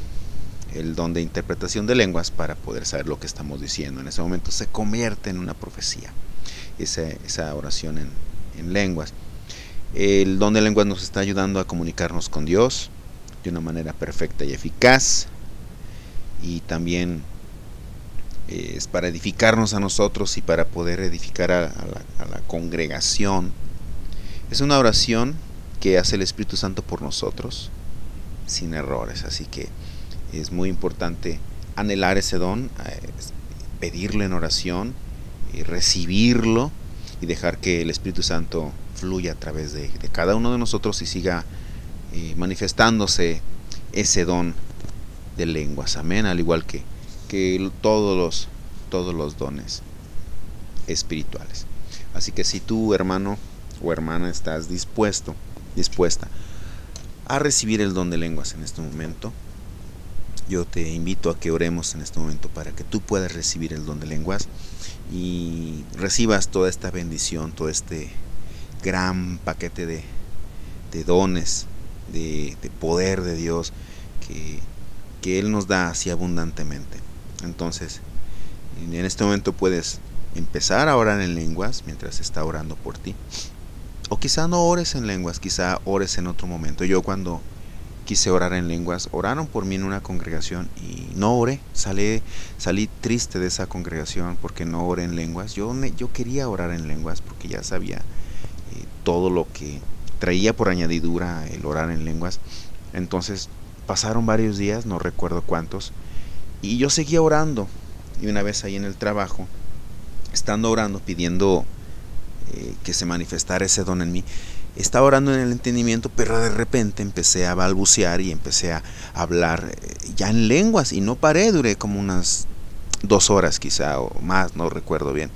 el don de interpretación de lenguas para poder saber lo que estamos diciendo. En ese momento se convierte en una profecía esa oración en lenguas. El don de lenguas nos está ayudando a comunicarnos con Dios de una manera perfecta y eficaz, y también es para edificarnos a nosotros y para poder edificar a la congregación. Es una oración que hace el Espíritu Santo por nosotros sin errores, así que es muy importante anhelar ese don, pedirlo en oración, recibirlo y dejar que el Espíritu Santo fluya a través de cada uno de nosotros y siga manifestándose ese don de lenguas. Amén. Al igual que todos los dones espirituales. Así que si tú, hermano o hermana, estás dispuesta a recibir el don de lenguas en este momento, yo te invito a que oremos en este momento para que tú puedas recibir el don de lenguas y recibas toda esta bendición, todo este gran paquete de dones, de poder de Dios que Él nos da así abundantemente. Entonces, en este momento puedes empezar a orar en lenguas mientras está orando por ti. O quizá no ores en lenguas, quizá ores en otro momento. Yo cuando quise orar en lenguas, oraron por mí en una congregación y no oré. Salí triste de esa congregación porque no oré en lenguas. Yo quería orar en lenguas porque ya sabía todo lo que traía por añadidura el orar en lenguas. Entonces pasaron varios días, no recuerdo cuántos, y yo seguía orando. Y una vez ahí en el trabajo, estando orando, pidiendo que se manifestara ese don en mí, estaba orando en el entendimiento, pero de repente empecé a balbucear y empecé a hablar ya en lenguas, y no paré, duré como unas 2 horas quizá o más, no recuerdo bien,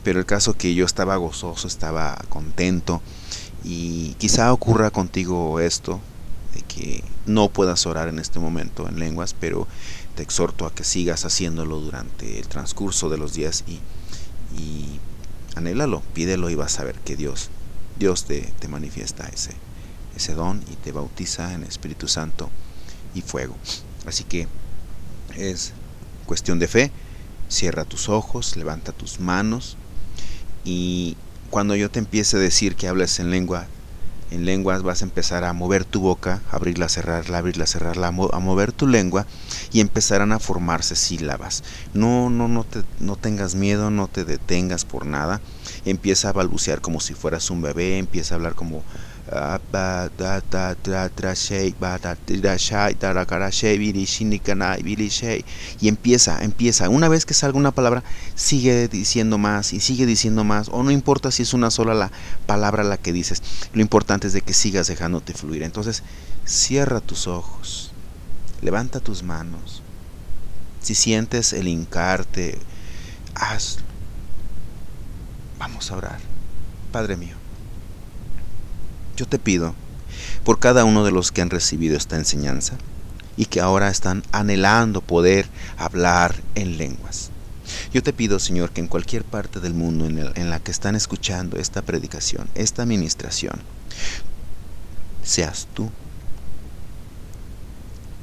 pero el caso que yo estaba gozoso, estaba contento. Y quizá ocurra contigo esto, de que no puedas orar en este momento en lenguas, pero te exhorto a que sigas haciéndolo durante el transcurso de los días y anhélalo, pídelo, y vas a ver que Dios te manifiesta ese don y te bautiza en Espíritu Santo y fuego. Así que es cuestión de fe. Cierra tus ojos, levanta tus manos, y cuando yo te empiece a decir que hables en lenguas vas a empezar a mover tu boca, abrirla, cerrarla, a mover tu lengua, y empezarán a formarse sílabas. No tengas miedo, no te detengas por nada. Empieza a balbucear como si fueras un bebé, empieza a hablar como Y empieza. Una vez que salga una palabra, sigue diciendo más y sigue diciendo más. O no importa si es una sola la palabra la que dices. Lo importante es de que sigas dejándote fluir. Entonces, cierra tus ojos. Levanta tus manos. Si sientes el hincarte, hazlo. Vamos a orar. Padre mío, yo te pido por cada uno de los que han recibido esta enseñanza y que ahora están anhelando poder hablar en lenguas. Yo te pido, Señor, que en cualquier parte del mundo en la que están escuchando esta predicación, esta administración, seas tú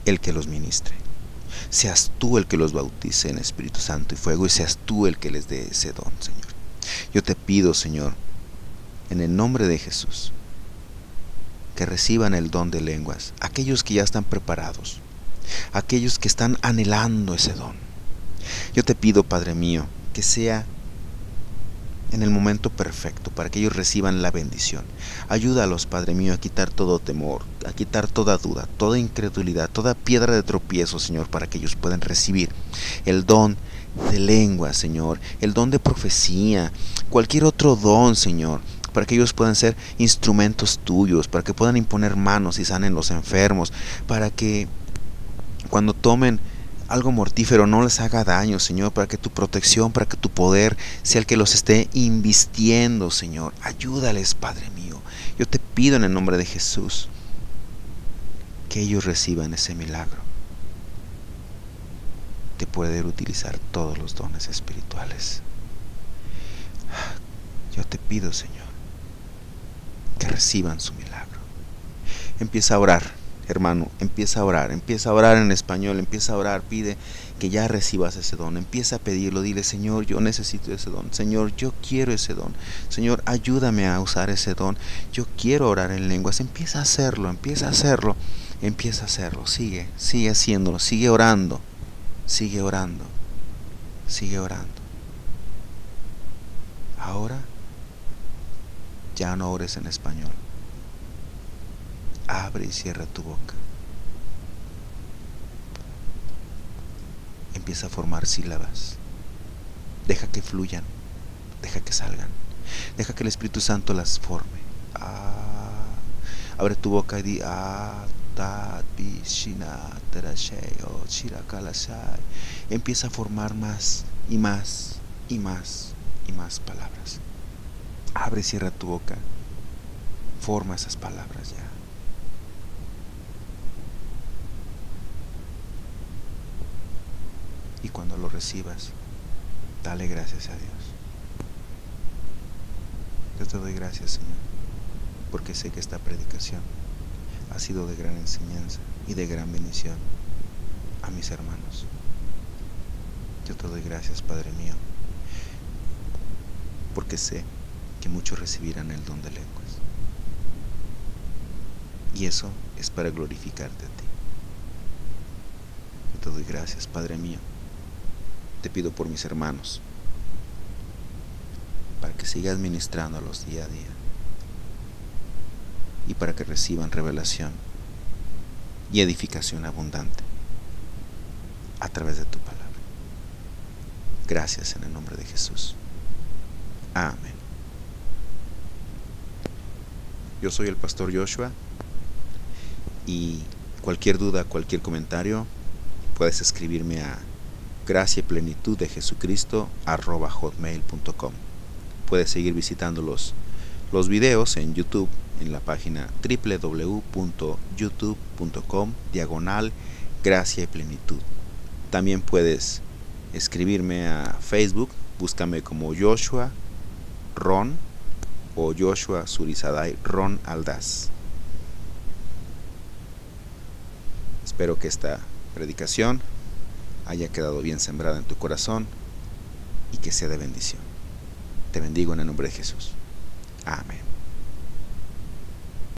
el que los ministre. Seas tú el que los bautice en Espíritu Santo y fuego, y seas tú el que les dé ese don, Señor. Yo te pido, Señor, en el nombre de Jesús, que reciban el don de lenguas, aquellos que ya están preparados, aquellos que están anhelando ese don. Yo te pido, Padre mío, que sea en el momento perfecto para que ellos reciban la bendición. Ayúdalos, Padre mío, a quitar todo temor, a quitar toda duda, toda incredulidad, toda piedra de tropiezo, Señor, para que ellos puedan recibir el don de lengua, Señor, el don de profecía, cualquier otro don, Señor, para que ellos puedan ser instrumentos tuyos, para que puedan imponer manos y sanen los enfermos, para que cuando tomen algo mortífero no les haga daño, Señor, para que tu protección, para que tu poder sea el que los esté invistiendo, Señor. Ayúdales, Padre mío. Yo te pido en el nombre de Jesús que ellos reciban ese milagro de poder utilizar todos los dones espirituales. Yo te pido, Señor, que reciban su milagro. Empieza a orar. Hermano, empieza a orar en español, empieza a orar, pide que ya recibas ese don, empieza a pedirlo, dile: Señor, yo necesito ese don, Señor, yo quiero ese don, Señor, ayúdame a usar ese don, yo quiero orar en lenguas. Empieza a hacerlo, sigue haciéndolo, sigue orando. Ahora ya no ores en español. Abre y cierra tu boca. Empieza a formar sílabas. Deja que fluyan. Deja que salgan. Deja que el Espíritu Santo las forme. Abre tu boca y di: empieza a formar más y más y más y más palabras. Abre y cierra tu boca. Forma esas palabras ya. Y cuando lo recibas, dale gracias a Dios. Yo te doy gracias, Señor, porque sé que esta predicación ha sido de gran enseñanza y de gran bendición a mis hermanos. Yo te doy gracias, Padre mío, porque sé que muchos recibirán el don de lenguas. Y eso es para glorificarte a ti. Yo te doy gracias, Padre mío. Te pido por mis hermanos, para que sigas ministrándolos día a día y para que reciban revelación y edificación abundante a través de tu palabra. Gracias en el nombre de Jesús. Amén. Yo soy el pastor Joshua, y cualquier duda, cualquier comentario, puedes escribirme a graciaplenitud-de-Jesucristo@hotmail.com. Puedes seguir visitando los videos en YouTube, en la página www.youtube.com/gracia y plenitud. También puedes escribirme a Facebook, búscame como Joshua Ron o Joshua Surizaday Ron Aldaz. Espero que esta predicación haya quedado bien sembrada en tu corazón y que sea de bendición. Te bendigo en el nombre de Jesús. Amén.